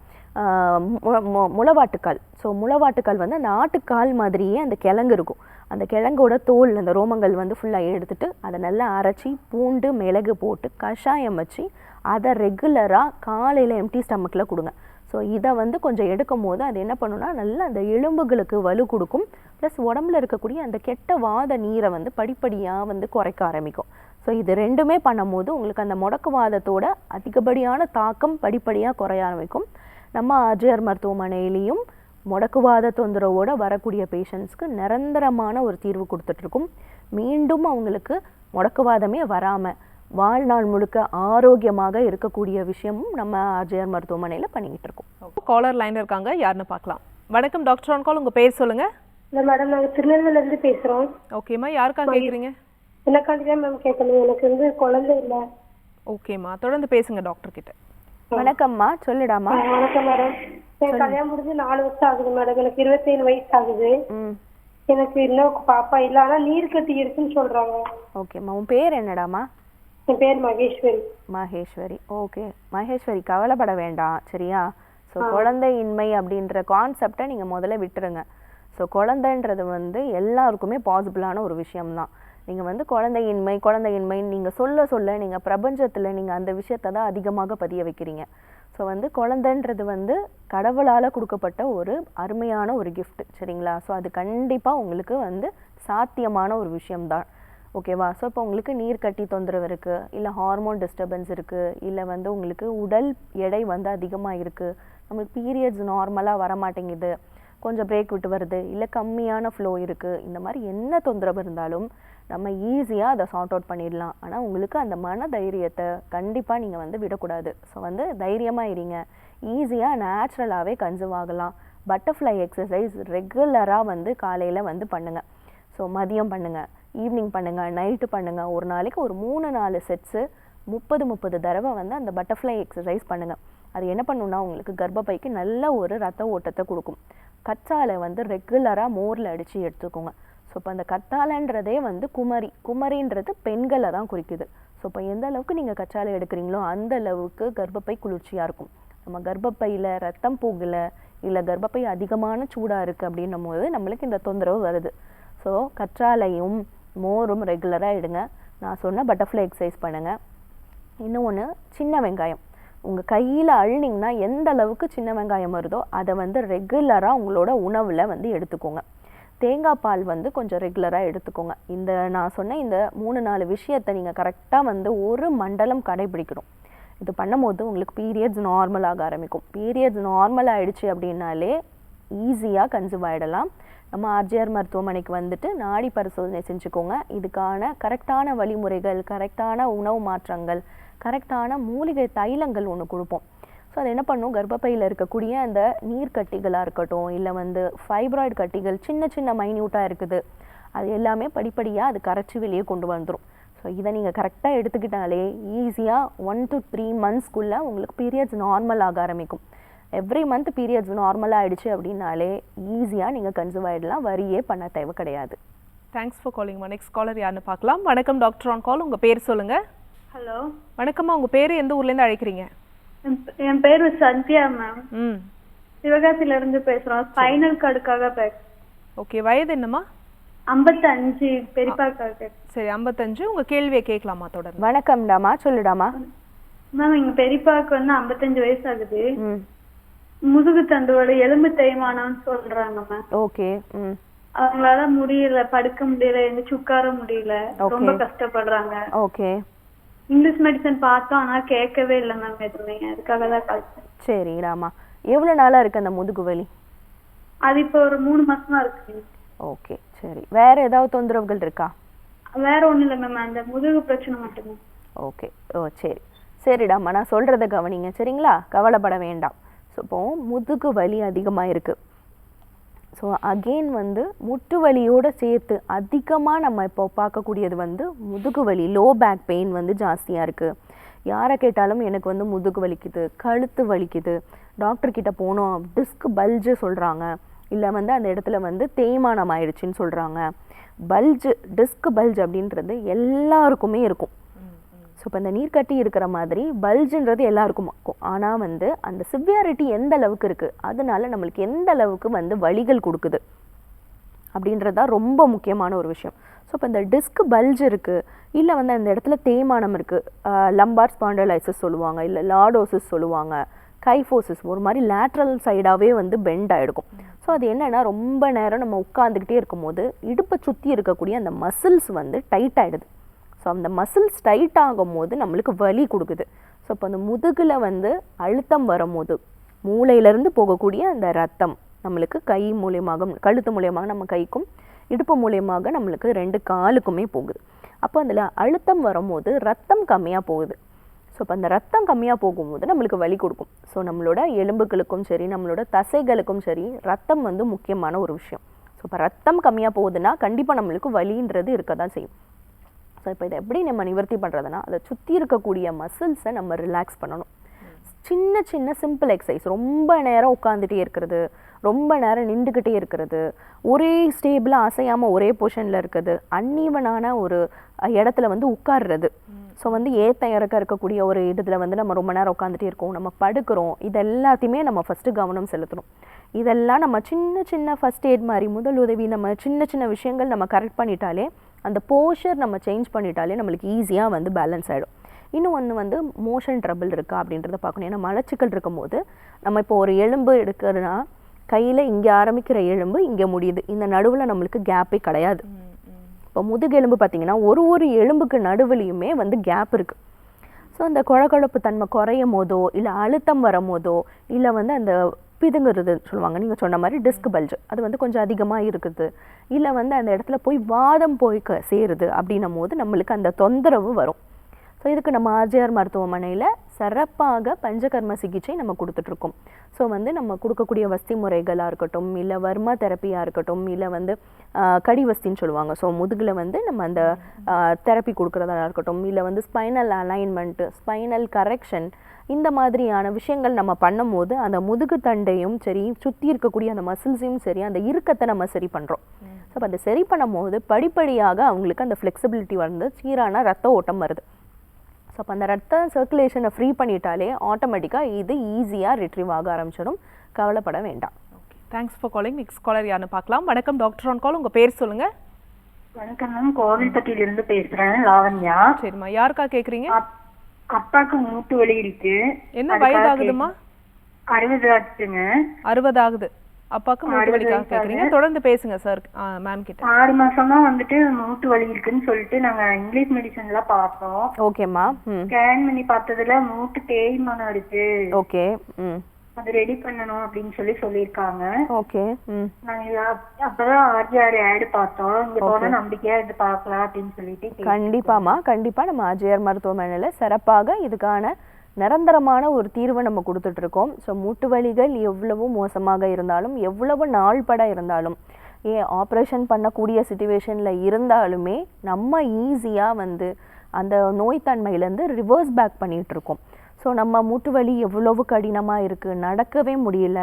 S2: முளவாட்டுக்கால். ஸோ முளவாட்டுக்கால் வந்து அந்த ஆட்டுக்கால் மாதிரியே அந்த கிழங்கு இருக்கும். அந்த கிழங்கோட தோல் அந்த ரோமங்கள் வந்து ஃபுல்லாக எடுத்துட்டு அதை நல்லா அரைச்சி பூண்டு மிளகு போட்டு கஷாயம் வச்சு அதை ரெகுலராக காலையில் எம்டி ஸ்டமக்கில் கொடுங்க. ஸோ இதை வந்து கொஞ்சம் எடுக்கும் போது அது என்ன பண்ணுன்னா நல்லா அந்த எலும்புகளுக்கு வலு கொடுக்கும். ப்ளஸ் உடம்புல இருக்கக்கூடிய அந்த கெட்ட வாத நீரை வந்து படிப்படியாக வந்து குறைக்க ஆரம்பிக்கும். ஸோ இது ரெண்டுமே பண்ணும் போது உங்களுக்கு அந்த முடக்குவாதத்தோட அதிகப்படியான தாக்கம் படிப்படியாக குறைய ஆரம்பிக்கும். நம்ம ஆர்ஜிஆர் மருத்துவமனையிலையும் முடக்குவாத தொந்தரவோடு வரக்கூடிய பேஷண்ட்ஸ்க்கு நிரந்தரமான ஒரு தீர்வு கொடுத்துட்ருக்கும். மீண்டும் அவங்களுக்கு முடக்குவாதமே வராமல் வாழ்நாள் முழுக்க ஆரோக்கியமாக இருக்கக்கூடிய விஷயமும் நம்ம ஆர்ஜிஆர் மருத்துவமனையில் பண்ணிக்கிட்டு இருக்கோம்.
S1: காலர் லைன்ல இருக்காங்க, யாருன்னு பார்க்கலாம். வணக்கம் டாக்டர் ஆன் கால், உங்க பேர் சொல்லுங்க.
S6: இல்லை மேடம், நாங்கள் திருநெல்வேலியில இருந்து பேசுகிறோம்.
S1: ஓகேம்மா, யாருக்காக கேட்குறீங்க?
S6: எனக்காண்டி தான் மேம் கேட்கணும். எனக்கு வந்து குழந்தை இல்லை.
S1: ஓகேம்மா, தொடர்ந்து பேசுங்க டாக்டர் கிட்ட.
S2: வணக்கம்மா, சொல்லுடாமா.
S6: வணக்கம் மேடம். எனக்கு கல்யாணம் முடிஞ்சு 4 வருஷம் ஆகுது மேடம். எனக்கு 27 வயசு ஆகுது. எனக்கு இன்னும் பாப்பா இல்லை, ஆனால் நீர் கட்டி இருக்குன்னு சொல்றாங்க.
S2: ஓகேம்மா, உன் பேர் என்னடாமா?
S6: என் பேர் மகேஸ்வரி.
S2: மகேஸ்வரி, ஓகே. மகேஸ்வரி, கவலைப்பட வேண்டாம், சரியா? ஸோ குழந்தையின்மை அப்படின்ற கான்செப்டை நீங்கள் முதல்ல விட்டுருங்க. ஸோ குழந்தைன்றது வந்து எல்லாருக்குமே பாசிபிளான ஒரு விஷயம்தான். நீங்கள் வந்து குழந்தையின்மைன்னு நீங்கள் சொல்ல நீங்கள் பிரபஞ்சத்தில் நீங்கள் அந்த விஷயத்தை தான் அதிகமாக பதிய வைக்கிறீங்க. ஸோ வந்து குழந்தைன்றது வந்து கடவுளால் கொடுக்கப்பட்ட ஒரு அருமையான ஒரு கிஃப்ட், சரிங்களா? ஸோ அது கண்டிப்பாக உங்களுக்கு வந்து சாத்தியமான ஒரு விஷயம்தான், ஓகேவா? ஸோ இப்போ உங்களுக்கு நீர் கட்டி தொந்தரவு இருக்குது, இல்லை ஹார்மோன் டிஸ்டர்பன்ஸ் இருக்குது, இல்லை வந்து உங்களுக்கு உடல் எடை வந்து அதிகமாக இருக்குது, நம்மளுக்கு பீரியட்ஸ் நார்மலாக வரமாட்டேங்குது, கொஞ்சம் பிரேக் விட்டு வருது, இல்லை கம்மியான ஃப்ளோ இருக்குது, இந்த மாதிரி என்ன தொந்தரவு இருந்தாலும் நம்ம ஈஸியாக அதை சார்ட் அவுட் பண்ணிடலாம். ஆனால் உங்களுக்கு அந்த மன தைரியத்தை கண்டிப்பாக நீங்கள் வந்து விடக்கூடாது. ஸோ வந்து தைரியமாக இருங்க, ஈஸியாக நேச்சுரலாகவே கன்சீவ் ஆகலாம். பட்டர்ஃப்ளை எக்ஸசைஸ் ரெகுலராக வந்து காலையில் வந்து பண்ணுங்கள். ஸோ மதியம் பண்ணுங்கள், ஈவினிங் பண்ணுங்கள், நைட்டு பண்ணுங்கள். ஒரு நாளைக்கு ஒரு 3-4 செட்ஸு 30 தடவை வந்து அந்த பட்டர்ஃப்ளை எக்ஸசைஸ் பண்ணுங்கள். அது என்ன பண்ணுன்னா உங்களுக்கு கர்ப்பப்பைக்கு நல்ல ஒரு ரத்த ஓட்டத்தை கொடுக்கும். கற்றாழை வந்து ரெகுலராக மோரில் அடித்து எடுத்துக்கோங்க. ஸோ இப்போ அந்த கத்தாழைன்றதே வந்து குமரின்றது பெண்களை தான் குறிக்குது. ஸோ இப்போ எந்த அளவுக்கு நீங்கள் கற்றாழை எடுக்கிறீங்களோ அந்த அளவுக்கு கர்ப்பப்பை குளிர்ச்சியாக இருக்கும். நம்ம கர்ப்பப்பையில் ரத்தம் போகலை, இல்லை கர்ப்பப்பை அதிகமான சூடாக இருக்குது அப்படின்னும் போது நம்மளுக்கு இந்த தொந்தரவு வருது. ஸோ கற்றாழையும் மோரும் ரெகுலராக எடுங்க. நான் சொன்ன பட்டர்ஃப்ளை எக்ஸசைஸ் பண்ணுங்கள். இன்னொன்று, சின்ன வெங்காயம் உங்கள் கையில் அழுனிங்கன்னா எந்த அளவுக்கு சின்ன வெங்காயம் வருதோ அதை வந்து ரெகுலராக உங்களோட உணவில் வந்து எடுத்துக்கோங்க. தேங்காய் பால் வந்து கொஞ்சம் ரெகுலராக எடுத்துக்கோங்க. இந்த நான் சொன்ன இந்த 3-4 விஷயத்தை நீங்கள் கரெக்டாக வந்து ஒரு மண்டலம் கடைபிடிக்கணும். இது பண்ணும்போது உங்களுக்கு பீரியட்ஸ் நார்மலாக ஆரம்பிக்கும். பீரியட்ஸ் நார்மல் ஆகிடுச்சு அப்படின்னாலே ஈஸியாக கன்சீவ் ஆகிடலாம். நம்ம ஆர்ஜிஆர் மருத்துவமனைக்கு வந்துட்டு நாடி பரிசோதனை செஞ்சுக்கோங்க. இதுக்கான கரெக்டான வழிமுறைகள், கரெக்டான உணவு மாற்றங்கள், கரெக்டான மூலிகை தைலங்கள் ஒன்று கொடுப்போம். ஸோ அது என்ன பண்ணும், கர்ப்பப்பையில் இருக்கக்கூடிய அந்த நீர் கட்டிகளாக இருக்கட்டும், இல்லை வந்து ஃபைப்ராய்டு கட்டிகள் சின்ன மைன்யூட்டாக இருக்குது, அது எல்லாமே படிப்படியாக அது கரைச்சி வெளியே கொண்டு வந்துடும். ஸோ இதை நீங்கள் கரெக்டாக எடுத்துக்கிட்டாலே ஈஸியாக 1 to 3 monthsக்குள்ளே உங்களுக்கு பீரியட்ஸ் நார்மல் ஆக ஆரம்பிக்கும். எவ்ரி மந்த் பீரியட்ஸ் நார்மலாக ஆகிடுச்சு அப்படின்னாலே ஈஸியாக நீங்கள் கன்சீவ் ஆகிடலாம், வரியே பண்ண தேவை கிடையாது.
S1: தேங்க்ஸ் ஃபார் காலிங்மா. நெக்ஸ்ட் காலர் யாருன்னு பார்க்கலாம். வணக்கம் டாக்டர் ஆன் கால், உங்கள் பேர் சொல்லுங்கள்.
S3: ஹலோ
S1: வணக்கம்மா, உங்கள் பேர் எந்த ஊர்லேருந்து அழைக்கிறீங்க?
S3: என் பேரு சந்தியா மேம்.
S1: ம்
S3: சிவகாசில இருந்து பேசுறோம். ஸ்பைனல் கார்டுக்காக
S1: ஓகே. வயது என்னம்மா?
S3: 55 பெரியப்பாக்காக.
S1: சரி 55. உங்கள் கேள்வியை கேட்கலாமா தொடர்ந்து?
S2: வணக்கம்டாமா, சொல்லுடாமா.
S3: மேம் எங்க பெரியப்பாவுக்கு வந்து 55 வயசு ஆகுது. முதுகு தண்டுவலி, எலும்பு தேய்மானம்னு சொல்றாங்க மேம்.
S2: ஓகே.
S3: அவங்களால முடியல, படுக்க முடியல, எந்திரிச்சு உட்கார முடியல, ரொம்ப கஷ்டப்படுறாங்க.
S2: ஓகே.
S3: இங்கிலீஷ் மெடிசன் பார்த்தோம், ஆனா கேட்கவே இல்லை மேம் எதுவுமே. அதுக்காக தான் கால் பண்ணேன்.
S2: சரிடாமா, எவ்வளோ நாளாக இருக்குது அந்த முதுகு வலி?
S3: அது இப்போ ஒரு 3 மாசமா இருக்கு.
S2: ஓகே சரி. வேற ஏதாவது தொந்தரவுகள் இருக்கா?
S3: வேற ஒண்ணும் இல்லை மேம், அந்த முதுகு பிரச்சனை மட்டும்தான்.
S2: ஓகே. ஓ சரி சரிடாம்மா, நான் சொல்கிறத கவனிங்க சரிங்களா, கவலைப்பட வேண்டாம். ஸோ இப்போ முதுகு வலி அதிகமாக இருக்குது. ஸோ அகெயின் வந்து முட்டு வலியோடு சேர்த்து அதிகமாக நம்ம இப்போ பார்க்கக்கூடியது வந்து முதுகு வலி, லோ பேக் பெயின் வந்து ஜாஸ்தியாக இருக்குது. யாரை கேட்டாலும் எனக்கு வந்து முதுகு வலிக்குது, கழுத்து வலிக்குது, டாக்டர்கிட்ட போனோம், டிஸ்க் பல்ஜு சொல்கிறாங்க, இல்லை வந்து அந்த இடத்துல வந்து தேய்மானம் ஆயிடுச்சுன்னு சொல்கிறாங்க. பல்ஜு, டிஸ்க் பல்ஜ் அப்படின்றது எல்லாருக்குமே இருக்கும். ஸோ இப்போ இந்த நீர்க்கட்டி இருக்கிற மாதிரி பல்ஜுன்றது எல்லாருக்கும் இருக்கும். ஆனால் வந்து அந்த சிவியாரிட்டி எந்த அளவுக்கு இருக்குது, அதனால நம்மளுக்கு எந்த அளவுக்கு வந்து வலிகள் கொடுக்குது அப்படின்றது தான் ரொம்ப முக்கியமான ஒரு விஷயம். ஸோ இப்போ இந்த டிஸ்க் பல்ஜ் இருக்குது, இல்லை வந்து அந்த இடத்துல தேய்மானம் இருக்குது, லம்பார் ஸ்பாண்டலைசிஸ் சொல்லுவாங்க, இல்லை லார்டோசிஸ் சொல்லுவாங்க, கைஃபோசிஸ், ஒரு மாதிரி லேட்ரல் சைடாகவே வந்து பெண்ட் ஆகிடுக்கும். ஸோ அது என்னென்னா ரொம்ப நேரம் நம்ம உட்காந்துக்கிட்டே இருக்கும்போது இடுப்பை சுற்றி இருக்கக்கூடிய அந்த மசில்ஸ் வந்து டைட் ஆகிடுது. ஸோ அந்த மசில்ஸ் டைட் ஆகும் போது நம்மளுக்கு வலி கொடுக்குது. ஸோ இப்போ அந்த முதுகில் வந்து அழுத்தம் வரும்போது மூளையிலேருந்து போகக்கூடிய அந்த ரத்தம் நம்மளுக்கு கை மூலியமாக, கழுத்து மூலியமாக நம்ம கைக்கும், இடுப்பு மூலியமாக நம்மளுக்கு 2 காலுக்குமே போகுது. அப்போ அதில் அழுத்தம் வரும்போது ரத்தம் கம்மியாக போகுது. ஸோ இப்போ அந்த ரத்தம் கம்மியாக போகும்போது நம்மளுக்கு வலி கொடுக்கும். ஸோ நம்மளோட எலும்புகளுக்கும் சரி, நம்மளோட தசைகளுக்கும் சரி, ரத்தம் வந்து முக்கியமான ஒரு விஷயம். ஸோ இப்போ ரத்தம் கம்மியாக போகுதுன்னா கண்டிப்பாக நம்மளுக்கு வலின்றது இருக்க தான் செய்யும். ஸோ இப்போ இதை எப்படி நம்ம நிவர்த்தி பண்ணுறதுனா, அதை சுற்றி இருக்கக்கூடிய மசில்ஸை நம்ம ரிலாக்ஸ் பண்ணணும். சின்ன சின்ன சிம்பிள் எக்ஸசைஸ், ரொம்ப நேரம் உட்காந்துட்டே இருக்கிறது, ரொம்ப நேரம் நின்றுக்கிட்டே இருக்கிறது, ஒரே ஸ்டேபிளாக அசையாமல் ஒரே பொசிஷனில் இருக்கிறது, அன்ஈவனான ஒரு இடத்துல வந்து உட்கார்றது. ஸோ வந்து ஏற்ற இறக்க இருக்கக்கூடிய ஒரு இடத்துல வந்து நம்ம ரொம்ப நேரம் உட்காந்துட்டே இருக்கோம், நம்ம படுக்கிறோம், இது எல்லாத்தையுமே நம்ம ஃபஸ்ட்டு கவனம் செலுத்தணும். இதெல்லாம் நம்ம சின்ன சின்ன ஃபஸ்ட் எய்ட் மாதிரி முதலுதவி, நம்ம சின்ன சின்ன விஷயங்கள் நம்ம கரெக்ட் பண்ணிட்டாலே, அந்த போஸ்டர் நம்ம சேஞ்ச் பண்ணிட்டாலே நம்மளுக்கு ஈஸியாக வந்து பேலன்ஸ் ஆகிடும். இன்னும் ஒன்று வந்து மோஷன் ட்ரபிள் இருக்கா அப்படின்றத பார்க்கணும். ஏன்னா மலச்சிக்கல் இருக்கும் போது நம்ம இப்போ ஒரு எலும்பு எடுக்கிறதுனா கையில் இங்கே ஆரம்பிக்கிற எலும்பு இங்கே முடியுது, இந்த நடுவில் நம்மளுக்கு கேப்பே கிடையாது. இப்போ முதுகெலும்பு பார்த்திங்கன்னா ஒரு எலும்புக்கு நடுவுலையுமே வந்து கேப் இருக்குது. ஸோ அந்த குழகுழப்பு தன்மை குறையும் போதோ, இல்லை அழுத்தம் வரும் போதோ, இல்லை வந்து அந்த பிதுங்கிறது சொல்லுவாங்க, நீங்கள் சொன்ன மாதிரி டிஸ்க் பல்ஜ், அது வந்து கொஞ்சம் அதிகமாக இருக்குது, இல்லை வந்து அந்த இடத்துல போய் வாதம் போய் சேருது அப்படின்னும் போது நம்மளுக்கு அந்த தொந்தரவு வரும். ஸோ இதுக்கு நம்ம ஆர்ஜிஆர் மருத்துவமனையில் சிறப்பாக பஞ்சகர்ம சிகிச்சை நம்ம கொடுத்துட்ருக்கோம். ஸோ வந்து நம்ம கொடுக்கக்கூடிய வஸ்தி முறைகளாக இருக்கட்டும், இல்லை வர்மா தெரப்பியாக இருக்கட்டும், இல்லை வந்து கடி வஸ்தின்னு சொல்லுவாங்க, ஸோ முதுகில் வந்து நம்ம அந்த தெரப்பி கொடுக்குறதா இருக்கட்டும், இல்லை வந்து ஸ்பைனல் அலைன்மெண்ட்டு, ஸ்பைனல் கரெக்ஷன், இந்த மாதிரியான விஷயங்கள் நம்ம பண்ணும்போது அந்த முதுகு தண்டையும் சரி, சுற்றி இருக்கக்கூடிய அந்த மசில்ஸையும் சரி, அந்த இறுக்கத்தை நம்ம சரி பண்ணுறோம். ஸோ அப்போ அதை சரி பண்ணும் போது படிப்படியாக அவங்களுக்கு அந்த ஃப்ளெக்சிபிலிட்டி வந்து சீரான ரத்த ஓட்டம் வருது. ஸோ அப்போ அந்த ரத்த சர்க்குலேஷனை ஃப்ரீ பண்ணிட்டாலே ஆட்டோமேட்டிக்காக இது ஈஸியாக ரிட்ரீவ் ஆக ஆரம்பிச்சிடும், கவலைப்பட வேண்டாம்.
S1: Okay, thanks for calling. Next caller யாருன்னு பார்க்கலாம். வணக்கம் டாக்டர் ஆன் கால், உங்கள் பேர் சொல்லுங்கள்.
S7: வணக்கம் மேம், கோவில்பட்டியிலிருந்து பேசுகிறேன், லாவண்யா.
S1: சரிம்மா, யாருக்கா கேட்குறீங்க?
S7: அப்பாவுக்கு மூட்டு வலி இருக்கு.
S1: என்ன வயதாகுதுமா?
S7: 60 ஆச்சுங்க.
S1: 60 ஆகுது. அப்பாவுக்கு மூட்டு வலிக்காக கேட்குறீங்க, தொடர்ந்து பேசுங்க சார், மேம் கிட்ட.
S7: 6 மாசமா வந்துட்டு மூட்டு வலி இருக்குன்னு சொல்லிட்டு நாங்க இங்கிலீஷ் மெடிசன்லாம் பார்த்தோம்.
S2: ஓகேம்மா.
S7: ஸ்கேன் பண்ணி பார்த்ததுல மூட்டு தேய்மானம் இருக்கு.
S2: ஓகே.
S7: அது ரெடி பண்ணணும் அப்படின்னு சொல்லியிருக்காங்க.
S2: ஓகே.
S7: நாங்க அப்பதான் ஆர்ஜிஆர் ஆட் பார்த்தோம், இங்க போனா நம்பிக்கையா இது பார்க்கலாம் அப்படின்னு சொல்லிட்டு.
S2: கண்டிப்பாமா, கண்டிப்பா நம்ம ஆர்ஜிஆர் மருத்துவமனையில சிறப்பாக இதுக்கான நிரந்தரமான ஒரு தீர்வை நம்ம கொடுத்துட்டு இருக்கோம். ஸோ மூட்டு வலிகள் எவ்வளவு மோசமாக இருந்தாலும், எவ்வளவு நாள்பட இருந்தாலும், ஆப்ரேஷன் பண்ணக்கூடிய சிச்சுவேஷனில் இருந்தாலுமே நம்ம ஈஸியாக வந்து அந்த நோய்த்தன்மையிலேருந்து ரிவர்ஸ் பேக் பண்ணிகிட்டு இருக்கோம். ஸோ நம்ம மூட்டு வலி எவ்வளவு கடினமாக இருக்குது, நடக்கவே முடியல,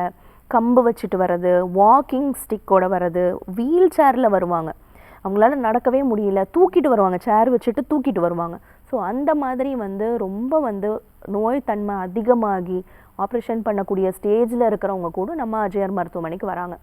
S2: கம்பு வச்சுட்டு வர்றது, வாக்கிங் ஸ்டிக்கோட வர்றது, வீல் சேரில் வருவாங்க, அவங்களால நடக்கவே முடியல, தூக்கிட்டு வருவாங்க, சேர் வச்சுட்டு தூக்கிட்டு வருவாங்க. ஸோ அந்த மாதிரி ரொம்ப நோய்த்தன்மை அதிகமாகி ஆப்ரேஷன் பண்ணக்கூடிய ஸ்டேஜில் இருக்கிறவங்க கூட நம்ம அஜயர் மருத்துவமனைக்கு வராங்க.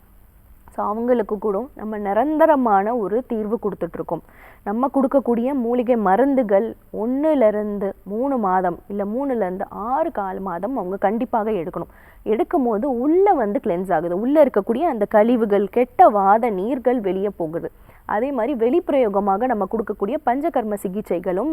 S2: ஸோ அவங்களுக்கு கூட நம்ம நிரந்தரமான ஒரு தீர்வு கொடுத்துட்ருக்கோம். நம்ம கொடுக்கக்கூடிய மூலிகை மருந்துகள் 1லேருந்து 3 மாதம் இல்லை 3லேருந்து 6 கால் மாதம் அவங்க கண்டிப்பாக எடுக்கணும். எடுக்கும் போது உள்ளே கிளென்ஸ் ஆகுது, உள்ளே இருக்கக்கூடிய அந்த கழிவுகள், கெட்ட வாத நீர்கள் வெளியே போகுது. அதே மாதிரி வெளிப்பிரயோகமாக நம்ம கொடுக்கக்கூடிய பஞ்சகர்ம சிகிச்சைகளும்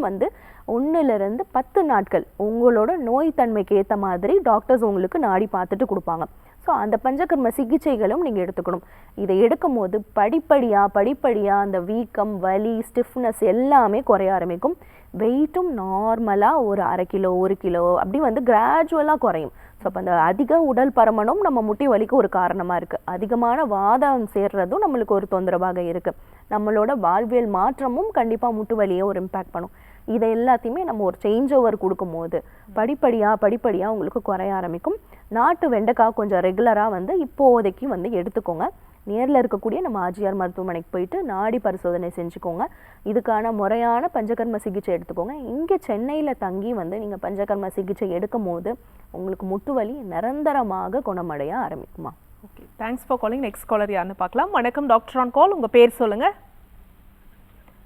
S2: 1லேருந்து 10 நாட்கள் உங்களோட நோய் தன்மைக்கு ஏற்ற மாதிரி டாக்டர்ஸ் உங்களுக்கு நாடி பார்த்துட்டு கொடுப்பாங்க. ஸோ அந்த பஞ்சகர்ம சிகிச்சைகளும் நீங்கள் எடுத்துக்கணும். இதை எடுக்கும் போது படிப்படியாக அந்த வீக்கம், வலி, ஸ்டிஃப்னஸ் எல்லாமே குறைய ஆரம்பிக்கும். வெயிட்டும் நார்மலாக ஒரு 1/2 கிலோ 1 கிலோ அப்படி கிராஜுவலாக குறையும். ஸோ அப்போ அந்த அதிக உடல் பருமனும் நம்ம முட்டி வலிக்கு ஒரு காரணமாக இருக்குது. அதிகமான வாதம் சேர்றதும் நம்மளுக்கு ஒரு தொந்தரவாக இருக்குது. நம்மளோட வாழ்வியல் மாற்றமும் கண்டிப்பாக முட்டு வலியை ஒரு இம்பேக்ட் பண்ணும். இதை எல்லாத்தையுமே நம்ம ஒரு சேஞ்ச் ஓவர் கொடுக்கும்போது படிப்படியாக உங்களுக்கு குறைய ஆரம்பிக்கும். நாட்டு வெண்டைக்காய் கொஞ்சம் ரெகுலராக இப்போதைக்கு எடுத்துக்கோங்க. நேரில் இருக்கக்கூடிய நம்ம ஆஜிஆர் மருத்துவமனைக்கு போயிட்டு நாடி பரிசோதனை செஞ்சுக்கோங்க. இதுக்கான முறையான பஞ்சகர்ம சிகிச்சை எடுத்துக்கோங்க. இங்கே சென்னையில் தங்கி நீங்கள் பஞ்சகர்ம சிகிச்சை எடுக்கும் போது உங்களுக்கு முட்டு வலி நிரந்தரமாக குணமடைய ஆரம்பிக்குமா.
S1: Okay, thanks for calling. Next caller யாருன்னு பார்க்கலாம். வணக்கம் டாக்டர் ஆன் கால், உங்கள் பேர் சொல்லுங்கள்.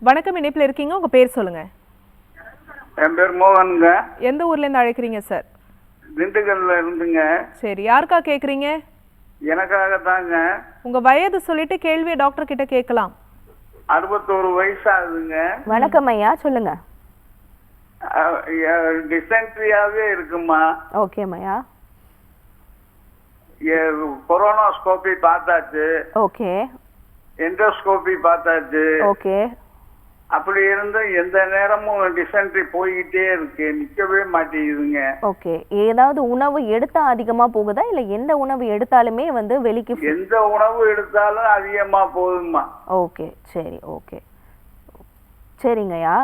S1: வணக்கம், இணைப்பில் இருக்கீங்க, உங்கள் பேர் சொல்லுங்கள்.
S8: என் பேர் மோகனுங்க.
S1: எந்த ஊர்லேருந்து அழைக்கிறீங்க சார்?
S8: திண்டுக்கல்ல இருந்துங்க.
S1: சரி, யாருக்கா கேட்குறீங்க?
S8: எனக்காக தாங்க.
S1: உங்க வயது சொல்லிட்டு கேள்வியை டாக்டர் கிட்ட கேட்கலாம்.
S8: 61 வயசு ஆகுதுங்க.
S2: வணக்கம் ஐயா, சொல்லுங்க.
S8: டிசென்ட்ரியாவே இருக்குமா?
S2: ஓகே ஐயா.
S8: கொரோனாஸ்கோபி பார்த்தாச்சு.
S2: ஓகே.
S8: எண்டோஸ்கோபி பார்த்தாச்சு.
S2: ஓகே.
S8: அப்படி இருந்து எந்த நேரமும் டிசென்ட்ரி போய்கிட்டே இருக்கு, நிக்கவே மாட்டேங்குதுங்க.
S2: ஓகே, ஏதாவது உணவு எடுத்தா அதிகமா போகுதா இல்ல எந்த உணவு எடுத்தாலுமே வெளிக்கு?
S8: எந்த உணவு எடுத்தாலும் அதிகமா போகுதுமா.
S2: ஓகே, சரி, ஓகே, சரிங்கய்யா.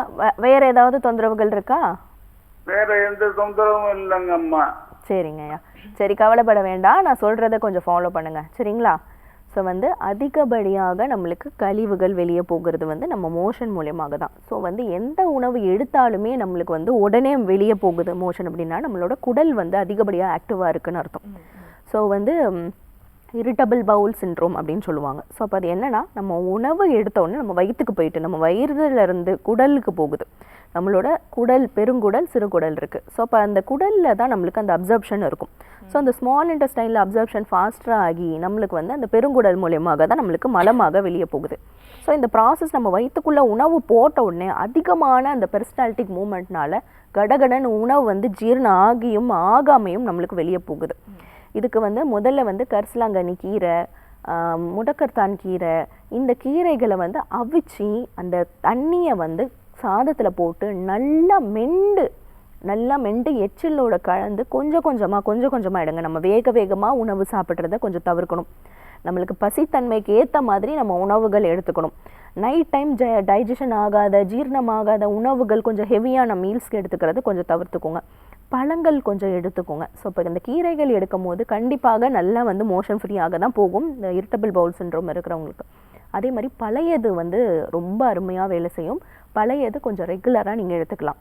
S2: வேற ஏதாவது தொந்தரவுகள் இருக்கா?
S8: வேற எந்த தொந்தரவும் இல்லைங்கம்மா.
S2: சரிங்கய்யா, சரி, கவலைப்பட வேண்டாம். நான் சொல்றதை கொஞ்சம் ஃபாலோ பண்ணுங்க, சரிங்களா? ஸோ அதிகப்படியாக நம்மளுக்கு கழிவுகள் வெளியே போகிறது நம்ம மோஷன் மூலியமாக தான். ஸோ எந்த உணவு எடுத்தாலுமே நம்மளுக்கு உடனே வெளியே போகுது மோஷன் அப்படின்னா நம்மளோட குடல் அதிகப்படியாக ஆக்டிவாக இருக்குன்னு அர்த்தம். ஸோ இரிட்டபிள் பவுல் சிண்ட்ரோம் அப்படின்னு சொல்லுவாங்க. ஸோ அப்போ அது என்னன்னா, நம்ம உணவு எடுத்தோடனே நம்ம வயிற்றுக்கு போயிட்டு நம்ம வயிறுலேருந்து குடலுக்கு போகுது. நம்மளோட குடல், பெருங்குடல், சிறுகுடல் இருக்குது. ஸோ அப்போ அந்த குடலில் தான் நம்மளுக்கு அந்த அப்சர்ப்ஷன் இருக்கும். ஸோ அந்த ஸ்மால் இன்டெஸ்டைனில் அப்சர்ப்ஷன் ஃபாஸ்ட்டாக ஆகி நம்மளுக்கு அந்த பெருங்குடல் மூலியமாக தான் நம்மளுக்கு மலமாக வெளியே போகுது. ஸோ இந்த ப்ராசஸ் நம்ம வயிற்றுக்குள்ளே உணவு போட்ட உடனே அதிகமான அந்த பெரிஸ்டால்டிக் மூமெண்ட்னால கடகடன்னு உணவு ஜீரணம் ஆகியும் ஆகாமையும் நம்மளுக்கு வெளியே போகுது. இதுக்கு முதல்ல கரிசலாங்கண்ணி கீரை, முடக்கத்தான் கீரை, இந்த கீரைகளை அவிச்சு அந்த தண்ணியை சாதத்தில் போட்டு நல்லா மெண்டு எச்சிலோட கலந்து கொஞ்சம் கொஞ்சமாக எடுங்க. நம்ம வேகமாக உணவு சாப்பிட்றத கொஞ்சம் தவிர்க்கணும். நம்மளுக்கு பசித்தன்மைக்கு ஏற்ற மாதிரி நம்ம உணவுகள் எடுத்துக்கணும். நைட் டைம் டைஜஷன் ஆகாத, ஜீரணமாகாத உணவுகள், கொஞ்சம் ஹெவியான மீல்ஸ்க்கு எடுத்துக்கிறது கொஞ்சம் தவிர்த்துக்கோங்க. பழங்கள் கொஞ்சம் எடுத்துக்கோங்க. ஸோ இப்போ இந்த கீரைகள் எடுக்கும் போது கண்டிப்பாக நல்லா மோஷன் ஃப்ரீயாக தான் போகும் இந்த இரிட்டபிள் பவுல் சிண்ட்ரோம் இருக்கிறவங்களுக்கு. அதே மாதிரி பழையது ரொம்ப அருமையாக வேலை செய்யும். பழையது கொஞ்சம் ரெகுலராக நீங்கள் எடுத்துக்கலாம்.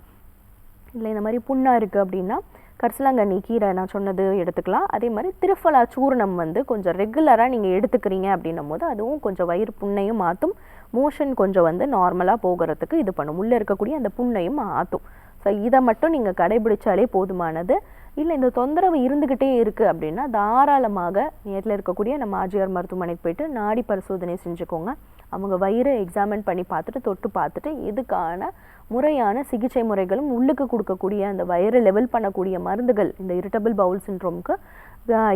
S2: இல்லை இந்த மாதிரி புண்ணாக இருக்குது அப்படின்னா கரிசலாங்கண்ணி கீரை நான் சொன்னது எடுத்துக்கலாம். அதே மாதிரி திரிஃபலா சூர்ணம் கொஞ்சம் ரெகுலராக நீங்கள் எடுத்துக்கிறீங்க அப்படின்னும் போது அதுவும் கொஞ்சம் வயிறு புண்ணையும் மாற்றும், மோஷன் கொஞ்சம் நார்மலாக போகிறதுக்கு இது பண்ணும், உள்ளே இருக்கக்கூடிய அந்த புண்ணையும் ஆற்றும். ஸோ இதை மட்டும் நீங்கள் கடைபிடிச்சாலே போதுமானது. இல்லை இந்த தொந்தரவு இருந்துக்கிட்டே இருக்குது அப்படின்னா தாராளமாக நேரில் இருக்கக்கூடிய நம்ம ஆஜிஆர் மருத்துவமனைக்கு போயிட்டு நாடி பரிசோதனை செஞ்சுக்கோங்க. அவங்க வயிறை எக்ஸாமின் பண்ணி பார்த்துட்டு தொட்டு பார்த்துட்டு இதுக்கான முறையான சிகிச்சை முறைகளும் உள்ளுக்கு கொடுக்கக்கூடிய அந்த வயிறு லெவல் பண்ணக்கூடிய மருந்துகள், இந்த இரிட்டபிள் பவுல் சிண்ட்ரோமுக்கு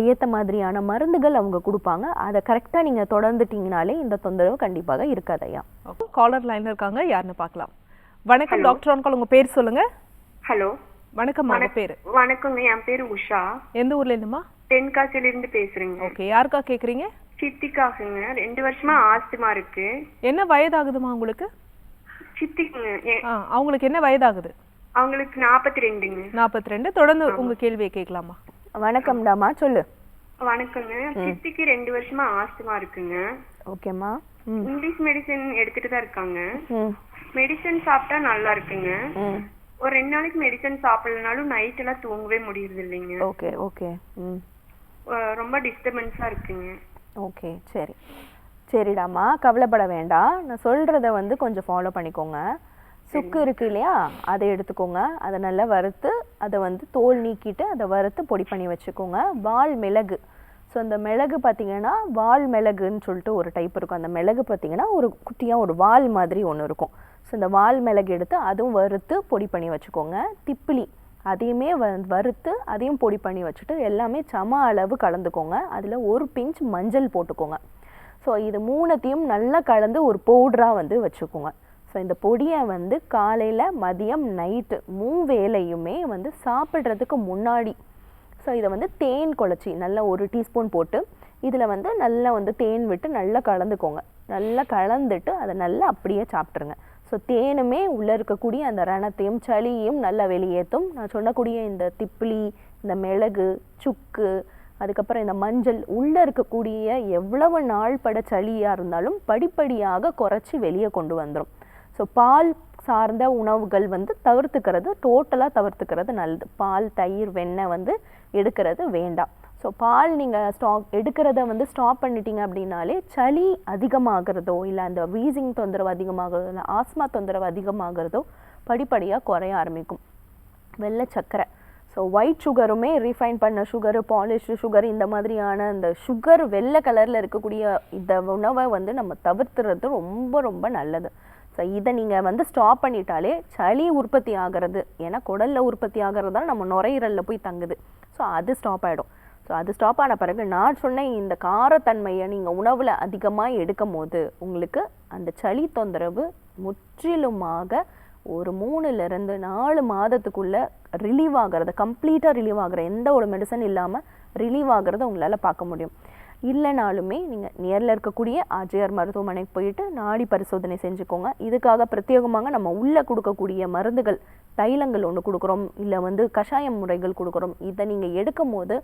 S2: ஏற்ற மாதிரியான மருந்துகள் அவங்க கொடுப்பாங்க. அதை கரெக்டாக நீங்கள் தொடர்ந்துட்டீங்கனாலே இந்த தொந்தரவு கண்டிப்பாக இருக்காதையா.
S1: காலர் லைனில் இருக்காங்க, யாருன்னு பார்க்கலாம். வணக்கம் டாக்டர் ஆன் கால், உங்கள் பேர் சொல்லுங்கள்.
S7: ஹலோ,
S1: வணக்கம். உங்க பேரு?
S7: வணக்கங்க, என் பேரு உஷா.
S1: எந்த ஊர்ல இருந்துமா?
S7: தென்காசியில இருந்து பேசுறீங்க.
S1: ஓகே, யாருக்கா கேக்குறீங்க?
S7: சித்திக்காகுங்க. 2 வருஷமா ஆஸ்துமா இருக்கு.
S1: என்ன வயதாகுதுமா உங்களுக்கு?
S9: சித்திக்குங்க.
S1: அவங்களுக்கு என்ன வயதாகுது?
S9: அவங்களுக்கு 42ங்க.
S1: 42. தொடர்ந்து உங்க கேள்வியை கேட்கலாமா?
S2: வணக்கம்டாமா, சொல்லு.
S9: வணக்கங்க. சித்திக்கு 2 வருஷமா ஆஸ்துமா இருக்குங்க.
S2: ஓகேம்மா.
S9: இங்கிலீஷ் மெடிசன் எடுத்துட்டு தான் இருக்காங்க. மெடிசன் சாப்பிட்டா நல்லா இருக்குங்க. ஒரு 2 நாளைக்கு மெடிசன் சாப்பிடலனாலும் நைட் எல்லாம் தூங்கவே முடியறது இல்லைங்க.
S2: Okay okay.
S9: ரொம்ப டிஸ்டர்பன்ஸா இருக்குங்க.
S2: ஓகே, சரி சரிடாமா, கவலைப்பட வேண்டாம். நான் சொல்றத வந்து கொஞ்சம் ஃபாலோ பண்ணிக்கோங்க. சுக்கு இருக்கு இல்லையா, அதை எடுத்துக்கோங்க. அதை நல்லா வறுத்து அதை வந்து தோல் நீக்கிட்டு அதை வறுத்து பொடி பண்ணி வச்சுக்கோங்க. வால் மிளகு, ஸோ அந்த மிளகு பார்த்தீங்கன்னா வால் மிளகுன்னு சொல்லிட்டு ஒரு டைப் இருக்கும். அந்த மிளகு பார்த்தீங்கன்னா ஒரு குட்டியாக ஒரு வால் மாதிரி ஒன்று இருக்கும். ஸோ இந்த வால் மிளகு எடுத்து அதுவும் வறுத்து பொடி பண்ணி வச்சுக்கோங்க. திப்பிலி அதையுமே வறுத்து அதையும் பொடி பண்ணி வச்சுட்டு எல்லாமே சம அளவு கலந்துக்கோங்க. அதில் ஒரு பிஞ்ச் மஞ்சள் போட்டுக்கோங்க. ஸோ இது மூணுத்தையும் நல்லா கலந்து ஒரு பவுடராக வந்து வச்சுக்கோங்க. ஸோ இந்த பொடியை வந்து காலையில் மதியம் நைட்டு 3 வேளையுமே வந்து சாப்பிட்றதுக்கு முன்னாடி, ஸோ இதை வந்து தேன் குழச்சி நல்லா 1 டீஸ்பூன் போட்டு இதில் வந்து நல்லா வந்து தேன் விட்டு நல்லா கலந்துக்கோங்க. நல்லா கலந்துட்டு அதை நல்லா அப்படியே சாப்பிட்ருங்க. ஸோ தேனுமே உள்ளே இருக்கக்கூடிய அந்த ரணத்தையும் சளியையும் நல்லா வெளியேற்றும். நான் சொன்னக்கூடிய இந்த திப்பிலி, இந்த மிளகு, சுக்கு, அதுக்கப்புறம் இந்த மஞ்சள் உள்ளே இருக்கக்கூடிய எவ்வளவு நாள் பட சளியாக இருந்தாலும் படிப்படியாக குறைச்சி வெளியே கொண்டு வந்துடும். ஸோ பால் சார்ந்த உணவுகள் வந்து தவிர்த்துக்கிறது, டோட்டலாக தவிர்த்துக்கிறது நல்லது. பால், தயிர், வெண்ணெய் வந்து எடுக்கிறது வேண்டாம். ஸோ பால் நீங்கள் எடுக்கிறத வந்து ஸ்டாப் பண்ணிட்டீங்க அப்படின்னாலே சளி அதிகமாகிறதோ இல்லை அந்த வீசிங் தொந்தரவு அதிகமாகிறதோ இல்லை ஆஸ்மா தொந்தரவு அதிகமாகிறதோ படிப்படியாக குறைய ஆரம்பிக்கும். வெள்ளை சர்க்கரை, ஸோ ஒயிட் சுகருமே ரீஃபைன் பண்ண சுகரு, பாலிஷ்டு சுகர், இந்த மாதிரியான இந்த சுகர் வெள்ளை கலரில் இருக்கக்கூடிய இந்த உணவை வந்து நம்ம தவிர்த்துறது ரொம்ப ரொம்ப நல்லது. ஸோ இதை நீங்கள் வந்து ஸ்டாப் பண்ணிட்டாலே சளி உற்பத்தி ஆகிறது, ஏன்னா குடலில் உற்பத்தி ஆகிறது தான் நம்ம நுரையீரலில் போய் தங்குது. ஸோ அது ஸ்டாப் ஆகிடும். ஸோ அது ஸ்டாப் ஆன பிறகு நான் சொன்ன இந்த காரத்தன்மையை நீங்கள் உணவில் அதிகமாக எடுக்கும் போது உங்களுக்கு அந்த சளி தொந்தரவு முற்றிலுமாக ஒரு 3லிருந்து 4 மாதத்துக்குள்ளே ரிலீவ் ஆகிறத, கம்ப்ளீட்டாக ரிலீவ் ஆகிற எந்த ஒரு மெடிசன் இல்லாமல் ரிலீவ் ஆகிறத உங்களால் பார்க்க முடியும். இல்லைனாலுமே நீங்கள் நேரில் இருக்கக்கூடிய ஆர்ஜிஆர் மருத்துவமனைக்கு போயிட்டு நாடி பரிசோதனை செஞ்சுக்கோங்க. இதுக்காக பிரத்யேகமாக நம்ம உள்ளே கொடுக்கக்கூடிய மருந்துகள், தைலங்கள் ஒன்று கொடுக்குறோம், இல்லை வந்து கஷாயம் முறைகள் கொடுக்குறோம். இதை நீங்கள் எடுக்கும் போது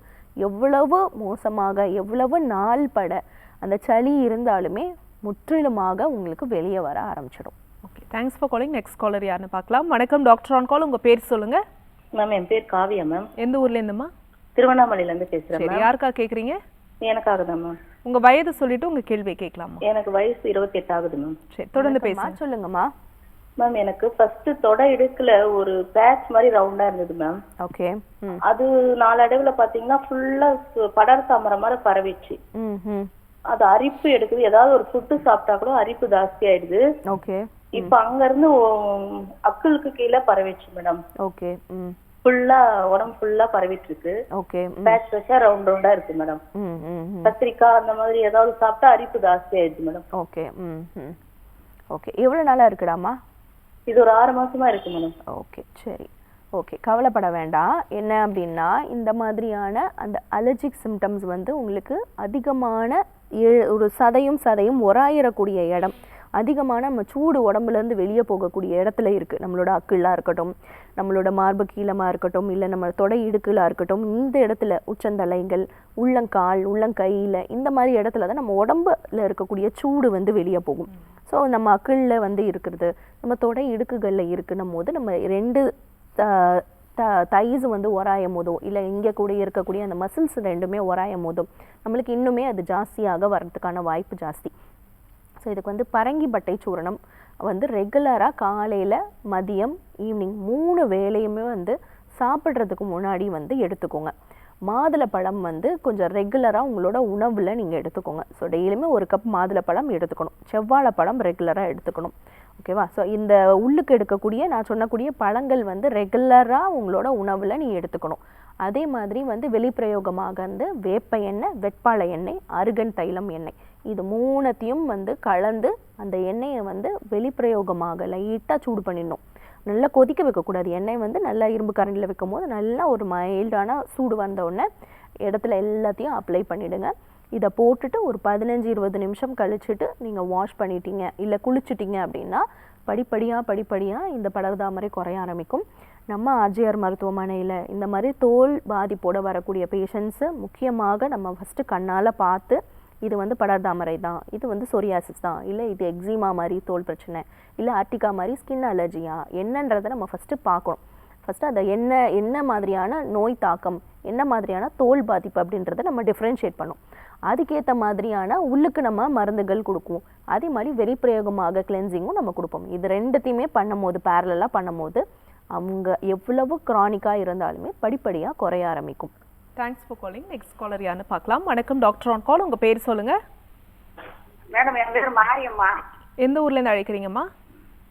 S2: எவ்வளவு மோசமாக எவ்வளவு நாள் பட அந்த சளி இருந்தாலுமே முற்றிலுமாக உங்களுக்கு வெளியே வர ஆரம்பிச்சிடும்.
S1: Okay, thanks for calling. Next caller யாருன்னு பார்க்கலாம். வணக்கம், டாக்டர் ஆன் கால். உங்கள் பேர் சொல்லுங்கள்.
S10: மேம், என் பேர் காவியா மேம்.
S1: எந்த ஊர்லேருந்துமா?
S10: திருவண்ணாமலையிலேருந்து பேசுகிறேன்.
S1: சரி, யாருக்கா கேட்குறீங்க?
S10: எனக்காக தான் மேம்.
S1: உங்க வயது சொல்லிட்டு உங்க கேள்வியை கேட்கலாமா?
S10: எனக்கு வயசு 28 ஆகுது மேம்.
S1: சரி, தொடர்ந்து பேசுங்க.
S2: சொல்லுங்கம்மா.
S10: மேம், எனக்கு ஃபர்ஸ்ட் தொடை இடுக்குல ஒரு பேட்ச் மாதிரி ரவுண்டா இருந்தது மேம்.
S2: ஓகே.
S10: அது நாளடைவுல பாத்தீங்கன்னா ஃபுல்லா படர் தாமரை மாதிரி பரவிச்சு. அது அரிப்பு எடுக்குது. ஏதாவது ஒரு ஃபுட்டு சாப்பிட்டா கூட அரிப்பு ஜாஸ்தி ஆயிடுது.
S2: ஓகே.
S10: இப்ப அங்க இருந்து அக்குளுக்கு கீழே பரவிச்சு மேடம்.
S2: ஓகே.
S10: ஃபுல்லா உடம்பு ஃபுல்லா பரவிட்டு இருக்கு.
S2: ஓகே.
S10: பேட்ச் பேட்சா ரவுண்ட் ரவுண்டா இருக்கு மேடம். கத்திரிக்காய் அந்த மாதிரி ஏதாவது சாப்பிட்டா அரிப்பு ஜாஸ்தி ஆயிடுது மேடம்.
S2: ஓகே. ஓகே. எவ்வளவு நாளா இருக்குடாமா?
S10: இது ஒரு 6 மாசமா இருக்கு மேடம்.
S2: ஓகே, சரி. ஓகே, கவலைப்பட வேண்டாம். என்ன அப்படின்னா இந்த மாதிரியான அந்த அலர்ஜிக் சிம்டம்ஸ் வந்து உங்களுக்கு அதிகமான ஒரு சதையும் உராயிரக்கூடிய இடம், அதிகமான நம்ம சூடு உடம்புலேருந்து வெளியே போகக்கூடிய இடத்துல இருக்குது. நம்மளோட அக்குள்ளாக இருக்கட்டும், நம்மளோட மார்பு கீழமாக இருக்கட்டும், இல்லை நம்ம தொடை இடுக்குலாக இருக்கட்டும், இந்த இடத்துல உச்சந்தலைகள், உள்ளங்கால், உள்ளங்கையில், இந்த மாதிரி இடத்துல தான் நம்ம உடம்புல இருக்கக்கூடிய சூடு வந்து வெளியே போகும். ஸோ நம்ம அக்குளில் வந்து இருக்கிறது, நம்ம தொடை இடுக்குகளில் இருக்குன்னும் போது நம்ம 2 தைஸ் வந்து உராயும் போதோ இல்லை இங்கே கூட இருக்கக்கூடிய அந்த மசில்ஸ் ரெண்டுமே உராயும் போதும் நம்மளுக்கு இன்னுமே அது ஜாஸ்தியாக வர்றதுக்கான வாய்ப்பு ஜாஸ்தி. ஸோ இதுக்கு வந்து பரங்கிப்பட்டை சூரணம் வந்து ரெகுலராக காலையில், மதியம், ஈவினிங் 3 வேளையுமே வந்து சாப்பிட்றதுக்கு முன்னாடி வந்து எடுத்துக்கோங்க. மாதுளப்பழம் வந்து கொஞ்சம் ரெகுலராக உங்களோட உணவில் நீங்கள் எடுத்துக்கோங்க. ஸோ டெய்லியுமே 1 கப் மாதுளப்பழம் எடுத்துக்கணும். செவ்வாழைப்பழம் ரெகுலராக எடுத்துக்கணும். ஓகேவா? ஸோ இந்த உள்ளுக்கு எடுக்கக்கூடிய நான் சொன்னக்கூடிய பழங்கள் வந்து ரெகுலராக உங்களோட உணவில் நீ எடுத்துக்கணும். அதே மாதிரி வந்து வெளிப்பிரயோகமாக வந்து வேப்ப எண்ணெய், வெட்பாளை எண்ணெய், அருகன் தைலம் எண்ணெய், இது 3த்தையும் வந்து கலந்து அந்த எண்ணெயை வந்து வெளிப்பிரயோகமாக லைட்டாக சூடு பண்ணிடணும். நல்லா கொதிக்க வைக்கக்கூடாது. எண்ணெய் வந்து நல்லா இரும்பு கரண்டியில் வைக்கும் போது நல்லா ஒரு மைல்டான சூடு வந்தோடனே இடத்துல எல்லாத்தையும் அப்ளை பண்ணிவிடுங்க. இதை போட்டுட்டு ஒரு 15-20 நிமிஷம் கழிச்சுட்டு நீங்கள் வாஷ் பண்ணிட்டீங்க இல்லை குளிச்சுட்டீங்க அப்படின்னா படிப்படியாக இந்த படர்தாமரை குறைய ஆரம்பிக்கும். நம்ம ஆர்ஜிஆர் மருத்துவமனையில் இந்த மாதிரி தோல் பாதிப்போட வரக்கூடிய பேஷண்ட்ஸு முக்கியமாக நம்ம ஃபஸ்ட்டு கண்ணால் பார்த்து இது வந்து படர்தாமரை தான், இது வந்து சொரியாசிஸ் தான், இல்லை இது எக்ஸிமா மாதிரி தோல் பிரச்சனை, இல்லை ஆர்டிகா மாதிரி ஸ்கின் அலர்ஜியா என்னன்றதை நம்ம ஃபஸ்ட்டு பார்க்கணும். ஃபஸ்ட்டு அதை என்ன மாதிரியான நோய் தாக்கம், என்ன மாதிரியான தோல் பாதிப்பு அப்படின்றத நம்ம டிஃப்ரென்ஷியேட் பண்ணோம். அதுக்கேற்ற மாதிரியான உள்ளுக்கு நம்ம மருந்துகள் கொடுக்குவோம். அதே மாதிரி வெளிப்பிரயோகமாக கிளென்சிங்கும் நம்ம கொடுப்போம். இது ரெண்டுத்தையுமே பண்ணும்போது பேரலாக பண்ணும்போது அவங்க எவ்வளவு க்ரானிக்காக இருந்தாலுமே படிப்படியாக குறைய ஆரம்பிக்கும்.
S1: Thanks for calling. Next caller யாருன்னு பார்க்கலாம். வணக்கம் டாக்டர் ஆன் கால். உங்கள் பேர் சொல்லுங்க.
S7: மேடம் என் பேர் மாரியம்மா.
S1: எந்த ஊர்லேருந்து அழைக்கிறீங்கம்மா?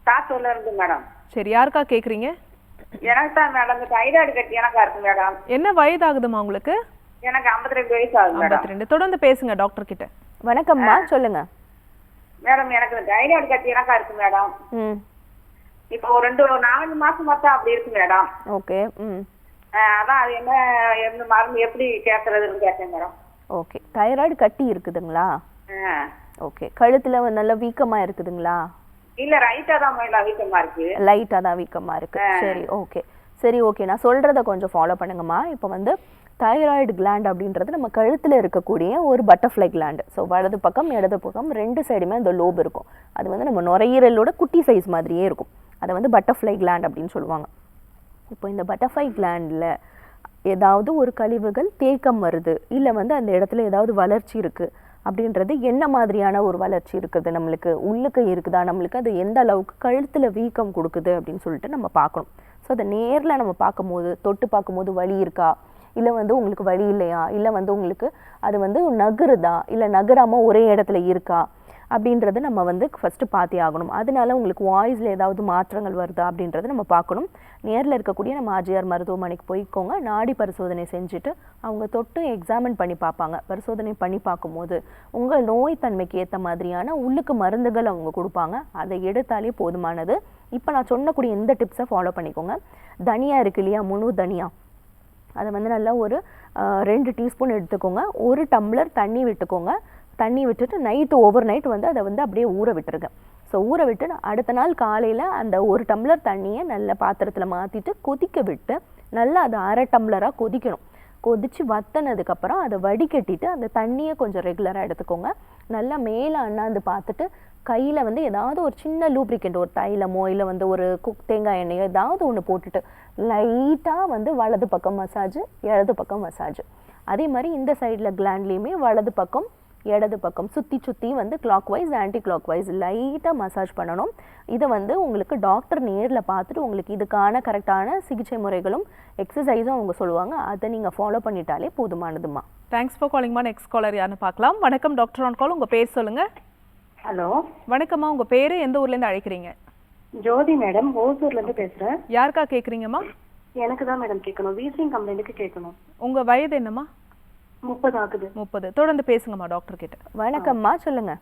S7: காத்தூர்ல இருந்து மேடம்.
S1: சரி, யாருக்கா கேட்குறீங்க?
S7: எனக்கு தான் மேடம் இந்த தைராய்டு கட்டி எனக்கா இருக்கு மேடம்.
S1: என்ன வயதாகுதுமா உங்களுக்கு?
S7: எனக்கு 52 வயசு ஆகுது மேடம்.
S1: 52. தொடர்ந்து பேசுங்க டாக்டர் கிட்ட.
S2: வணக்கம்மா, சொல்லுங்க
S7: மேடம். எனக்கு இந்த தைராய்டு கட்டி எனக்கா இருக்கு மேடம். இப்போ ஒரு 4 மாசம் மட்டும் அப்படி இருக்கு மேடம்.
S2: ஓகே.
S7: அதான் அது என்ன மருந்து எப்படி கேட்கறதுன்னு கேட்டேன் மேடம்.
S2: ஓகே, தைராய்டு கட்டி இருக்குதுங்களா? ஓகே, கழுத்துல நல்ல வீக்கமா இருக்குதுங்களா?
S7: இல்ல ரைட்டா தான் வீக்கமா இருக்கு.
S2: லைட்டா தான் வீக்கமா இருக்கு. சரி ஓகே நான் சொல்றத கொஞ்சம் ஃபாலோ பண்ணுங்கம்மா. இப்போ வந்து தைராய்டு கிளாண்ட் அப்படின்றது நம்ம கழுத்தில் இருக்கக்கூடிய ஒரு பட்டர்ஃப்ளை கிளாண்டு. ஸோ வலது பக்கம் இடது பக்கம் 2 சைடுமே அந்த லோப் இருக்கும். அது வந்து நம்ம நுரையீரலோட குட்டி சைஸ் மாதிரியே இருக்கும். அதை வந்து பட்டர்ஃப்ளை கிளாண்ட் அப்படின்னு சொல்லுவாங்க. இப்போ இந்த பட்டர்ஃப்ளை கிளாண்டில் ஏதாவது ஒரு கழிவுகள் தேக்கம் வருது, இல்லை வந்து அந்த இடத்துல ஏதாவது வளர்ச்சி இருக்குது அப்படின்றது என்ன மாதிரியான ஒரு வளர்ச்சி இருக்குது, நம்மளுக்கு உள்ளுக்கு இருக்குதா, நம்மளுக்கு அது எந்த அளவுக்கு கழுத்தில் வீக்கம் கொடுக்குது அப்படின்னு சொல்லிட்டு நம்ம பார்க்கணும். ஸோ அதை நேரில் நம்ம பார்க்கும்போது தொட்டு பார்க்கும்போது வலி இருக்கா, இல்லை வந்து உங்களுக்கு வலி இல்லையா, இல்லை வந்து உங்களுக்கு அது வந்து நகருதா, இல்லை நகராமல் ஒரே இடத்துல இருக்கா அப்படின்றது நம்ம வந்து ஃபஸ்ட்டு பார்த்தே ஆகணும். அதனால உங்களுக்கு வாய்ஸில் ஏதாவது மாற்றங்கள் வருதா அப்படின்றத நம்ம பார்க்கணும். நேரில் இருக்கக்கூடிய நம்ம ஆர்ஜிஆர் மருத்துவமனைக்கு போய்க்கோங்க. நாடி பரிசோதனை செஞ்சுட்டு அவங்க தொட்டு எக்ஸாமின் பண்ணி பார்ப்பாங்க. பரிசோதனை பண்ணி பார்க்கும்போது உங்கள் நோய் தன்மைக்கு ஏற்ற மாதிரியான உள்ளுக்கு மருந்துகள் அவங்க கொடுப்பாங்க. அதை எடுத்தாலே போதுமானது. இப்போ நான் சொன்னக்கூடிய இந்த டிப்ஸை ஃபாலோ பண்ணிக்கோங்க. தனியா இருக்கு இல்லையா, முழு தனியா, அதை வந்து நல்லா ஒரு 2 டீஸ்பூன் எடுத்துக்கோங்க. 1 டம்ளர் தண்ணி விட்டுக்கோங்க. தண்ணி விட்டுட்டு நைட்டு ஓவர் நைட் வந்து அதை வந்து அப்படியே ஊற விட்டுருங்க. ஸோ ஊற விட்டு அடுத்த நாள் காலையில் அந்த 1 டம்ளர் தண்ணியை நல்ல பாத்திரத்தில் மாற்றிட்டு கொதிக்க விட்டு நல்லா அது 1/2 டம்ளராக கொதிக்கணும். கொதித்து வற்றினதுக்கப்புறம் அதை வடிகட்டிட்டு அந்த தண்ணியை கொஞ்சம் ரெகுலராக எடுத்துக்கோங்க. நல்லா மேலே அண்ணாந்து பார்த்துட்டு கையில் வந்து ஏதாவது ஒரு சின்ன லூப்ரிகண்ட், ஒரு தைலமோ இல்லை வந்து ஒரு தேங்காய் எண்ணெயோ ஏதாவது ஒன்று போட்டுட்டு லைட்டாக வந்து வலது பக்கம் மசாஜ், இடது பக்கம் மசாஜ். அதே மாதிரி இந்த சைடில் கிளாண்ட்லேயுமே வலது பக்கம் இடது பக்கம் சுற்றி வந்து clockwise anti clockwise லைட்டாக மசாஜ் பண்ணணும். இதை வந்து உங்களுக்கு டாக்டர் நேரில் பார்த்துட்டு உங்களுக்கு இதுக்கான கரெக்டான சிகிச்சை முறைகளும் எக்ஸசைஸும் அவங்க சொல்லுவாங்க. அதை நீங்கள் ஃபாலோ பண்ணிட்டாலே போதுமானதுமா.
S1: தேங்க்ஸ் ஃபார் காலிங்மா. நெக்ஸ்ட் காலர் யாருன்னு பார்க்கலாம். வணக்கம் டாக்டர் ஆன் கால். உங்கள் பேர் சொல்லுங்க.
S6: ஹலோ
S1: வணக்கம்மா, உங்கள் பேர் எந்த ஊர்லேருந்து அழைக்கிறீங்க?
S6: ஜோதி மேடம், ஓசூர்லேருந்து பேசுகிறேன்.
S1: யாருக்கா கேட்குறீங்கம்மா?
S6: எனக்கு தான் மேடம் கேட்கணும், வீசிங் கம்ப்ளைண்ட்டுக்கு கேட்கணும்.
S1: உங்கள் வயது என்னம்மா?
S6: 30 ஆகுது.
S1: 30. தொடர்ந்து பேசுங்கம்மா டாக்டர் கிட்ட.
S2: வணக்கம்மா, சொல்லுங்க.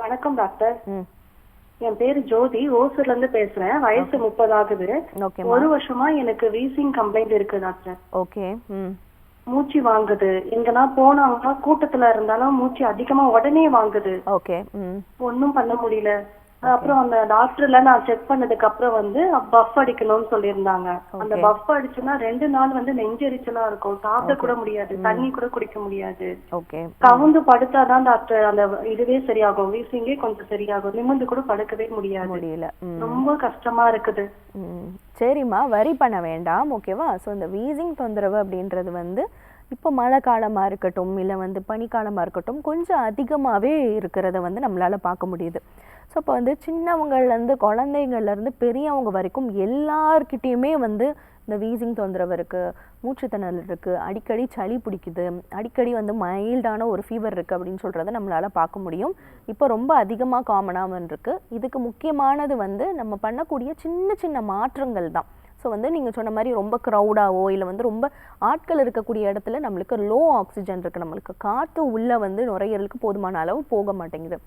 S6: வணக்கம் டாக்டர். என் பேரு ஜோதி, ஓசூர்ல இருந்து பேசுறேன். வயசு 30 ஆகுது. 1 வருஷமா எனக்கு வீசிங் கம்ப்ளைண்ட் இருக்கு டாக்டர்.
S2: ஓகே.
S6: மூச்சு வாங்குது, எங்கன்னா போனாங்கன்னா கூட்டத்துல இருந்தாலும் மூச்சு அதிகமா உடனே வாங்குது.
S2: ஓகே.
S6: ஒன்னும் பண்ண முடியல. அப்புறம் அந்த டாக்டர்ல நான் செக் பண்ணதுக்கு அப்புறம் வந்து பஃப் அடிக்கணும்னு சொல்லியிருந்தாங்க. அந்த பஃப் அடிச்சுன்னா 2 நாள் வந்து நெஞ்செரிச்சலா இருக்கும், சாப்பிட கூட முடியாது, தண்ணி கூட குடிக்க முடியாது. கவுந்து படுத்தாதான் டாக்டர் அந்த இதுவே சரியாகும், வீசிங்கே கொஞ்சம் சரியாகும். நிமிர்ந்து கூட படுக்கவே முடியாது, ரொம்ப கஷ்டமா இருக்குது.
S2: சரிம்மா, வரி பண்ண வேண்டாம், ஓகேவா? ஸோ இந்த வீசிங் தொந்தரவு அப்படின்றது வந்து இப்போ மழை காலமாக இருக்கட்டும் இல்லை வந்து பனிக்காலமாக இருக்கட்டும் கொஞ்சம் அதிகமாகவே இருக்கிறத வந்து நம்மளால் பார்க்க முடியுது. ஸோ இப்போ வந்து சின்னவங்கள்லேருந்து குழந்தைங்கள்லேருந்து பெரியவங்க வரைக்கும் எல்லார்கிட்டேயுமே வந்து இந்த வீசிங் தொந்தரவு இருக்குது, மூச்சுத்திணறல் இருக்குது, அடிக்கடி சளி பிடிக்குது, அடிக்கடி வந்து மைல்டான ஒரு ஃபீவர் இருக்குது அப்படின்னு சொல்கிறத நம்மளால் பார்க்க முடியும். இப்போ ரொம்ப அதிகமாக காமனாக இருக்குது. இதுக்கு முக்கியமானது வந்து நம்ம பண்ணக்கூடிய சின்ன சின்ன மாற்றங்கள் தான். ஸோ வந்து நீங்கள் சொன்ன மாதிரி ரொம்ப க்ரௌடாவோ இல்லை வந்து ரொம்ப ஆட்கள் இருக்கக்கூடிய இடத்துல நம்மளுக்கு லோ ஆக்சிஜன் இருக்குது, நம்மளுக்கு காற்று உள்ளே வந்து நுரையீரலுக்கு போதுமான அளவு போக மாட்டேங்குது.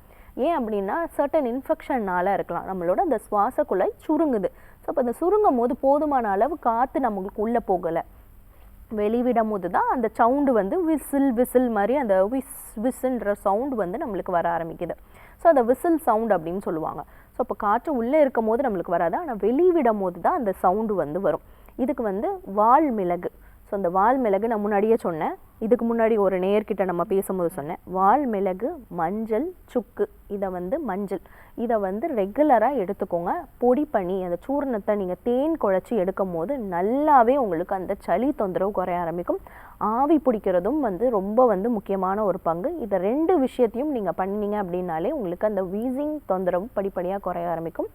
S2: ஏன் அப்படின்னா சர்டன் இன்ஃபெக்ஷன்னால இருக்கலாம், நம்மளோட அந்த சுவாச குழாய் சுருங்குது. ஸோ அப்போ அந்த சுருங்கும் போது போதுமான அளவு காற்று நம்மளுக்கு உள்ளே போகலை, வெளிவிடும் போது தான் அந்த சவுண்டு வந்து விசில் மாதிரி அந்த விஸ்ன்ற சவுண்டு வந்து நம்மளுக்கு வர ஆரம்பிக்குது. ஸோ அந்த விசில் சவுண்ட் அப்படின்னு சொல்லுவாங்க. ஸோ ஸோ அப்போ காற்று உள்ளே இருக்கும் போது நம்மளுக்கு வராது, ஆனால் வெளிவிடும் போது தான் அந்த சவுண்டு வந்து வரும். இதுக்கு வந்து வால் மிளகு. ஸோ அந்த வால் மிளகு நான் முன்னாடியே சொன்னேன், இதுக்கு முன்னாடி ஒரு நேர்கிட்ட நம்ம பேசும்போது சொன்னேன், வால் மிளகு, மஞ்சள், சுக்கு, இதை வந்து ரெகுலராக எடுத்துக்கோங்க. பொடி பண்ணி அந்த சூர்ணத்தை நீங்கள் தேன் குழச்சி எடுக்கும் போது நல்லாவே உங்களுக்கு அந்த சளி தொந்தரவு குறைய ஆரம்பிக்கும். ஆவி பிடிக்கிறதும் வந்து ரொம்ப வந்து முக்கியமான ஒரு பங்கு. இதை 2 விஷயத்தையும் நீங்கள் பண்ணினீங்க அப்படின்னாலே உங்களுக்கு அந்த வீசிங் தொந்தரவு படிப்படியாக குறைய ஆரம்பிக்கும்.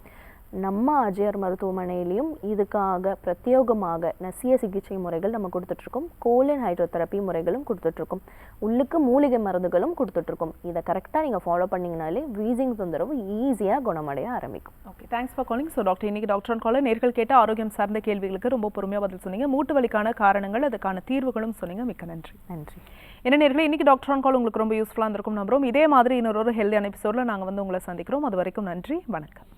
S2: நம்ம அஜயர் மருத்துவமனையிலையும் இதுக்காக பிரத்யேகமாக நசிய சிகிச்சை முறைகள் நம்ம கொடுத்துட்ருக்கோம். கோலின் ஹைட்ரோதெரப்பி முறைகளும் கொடுத்துட்ருக்கோம். உள்ளுக்கு மூலிகை மருந்துகளும் கொடுத்துட்ருக்கோம். இதை கரெக்டாக நீங்கள் ஃபாலோ பண்ணிங்கனாலே வீசிங் தொந்தரவு ஈஸியாக குணமடைய ஆரம்பிக்கும்.
S1: Okay, thanks for calling. So doctor, இன்னைக்கு டாக்டர் ஆன் காலர் நேர்கள் கேட்ட ஆரோக்கியம் சார்ந்த கேள்விகளுக்கு ரொம்ப பொறுமையாக பதில் சொன்னீங்க. மூட்டு வலிக்கான காரணங்கள், அதுக்கான தீர்வுகளும் சொன்னீங்க. மிக்க நன்றி.
S2: நன்றி.
S1: என்ன நேர்களே, இன்னைக்கு டாக்டர் ஆன் கால் உங்களுக்கு ரொம்ப யூஸ்ஃபுல்லாக இருந்திருக்கும் நம்புறோம். இதே மாதிரி இன்னொரு ஹெல்தியான எபிசோடில் நாங்கள் வந்து உங்களை சந்திக்கிறோம். அது வரைக்கும் நன்றி, வணக்கம்.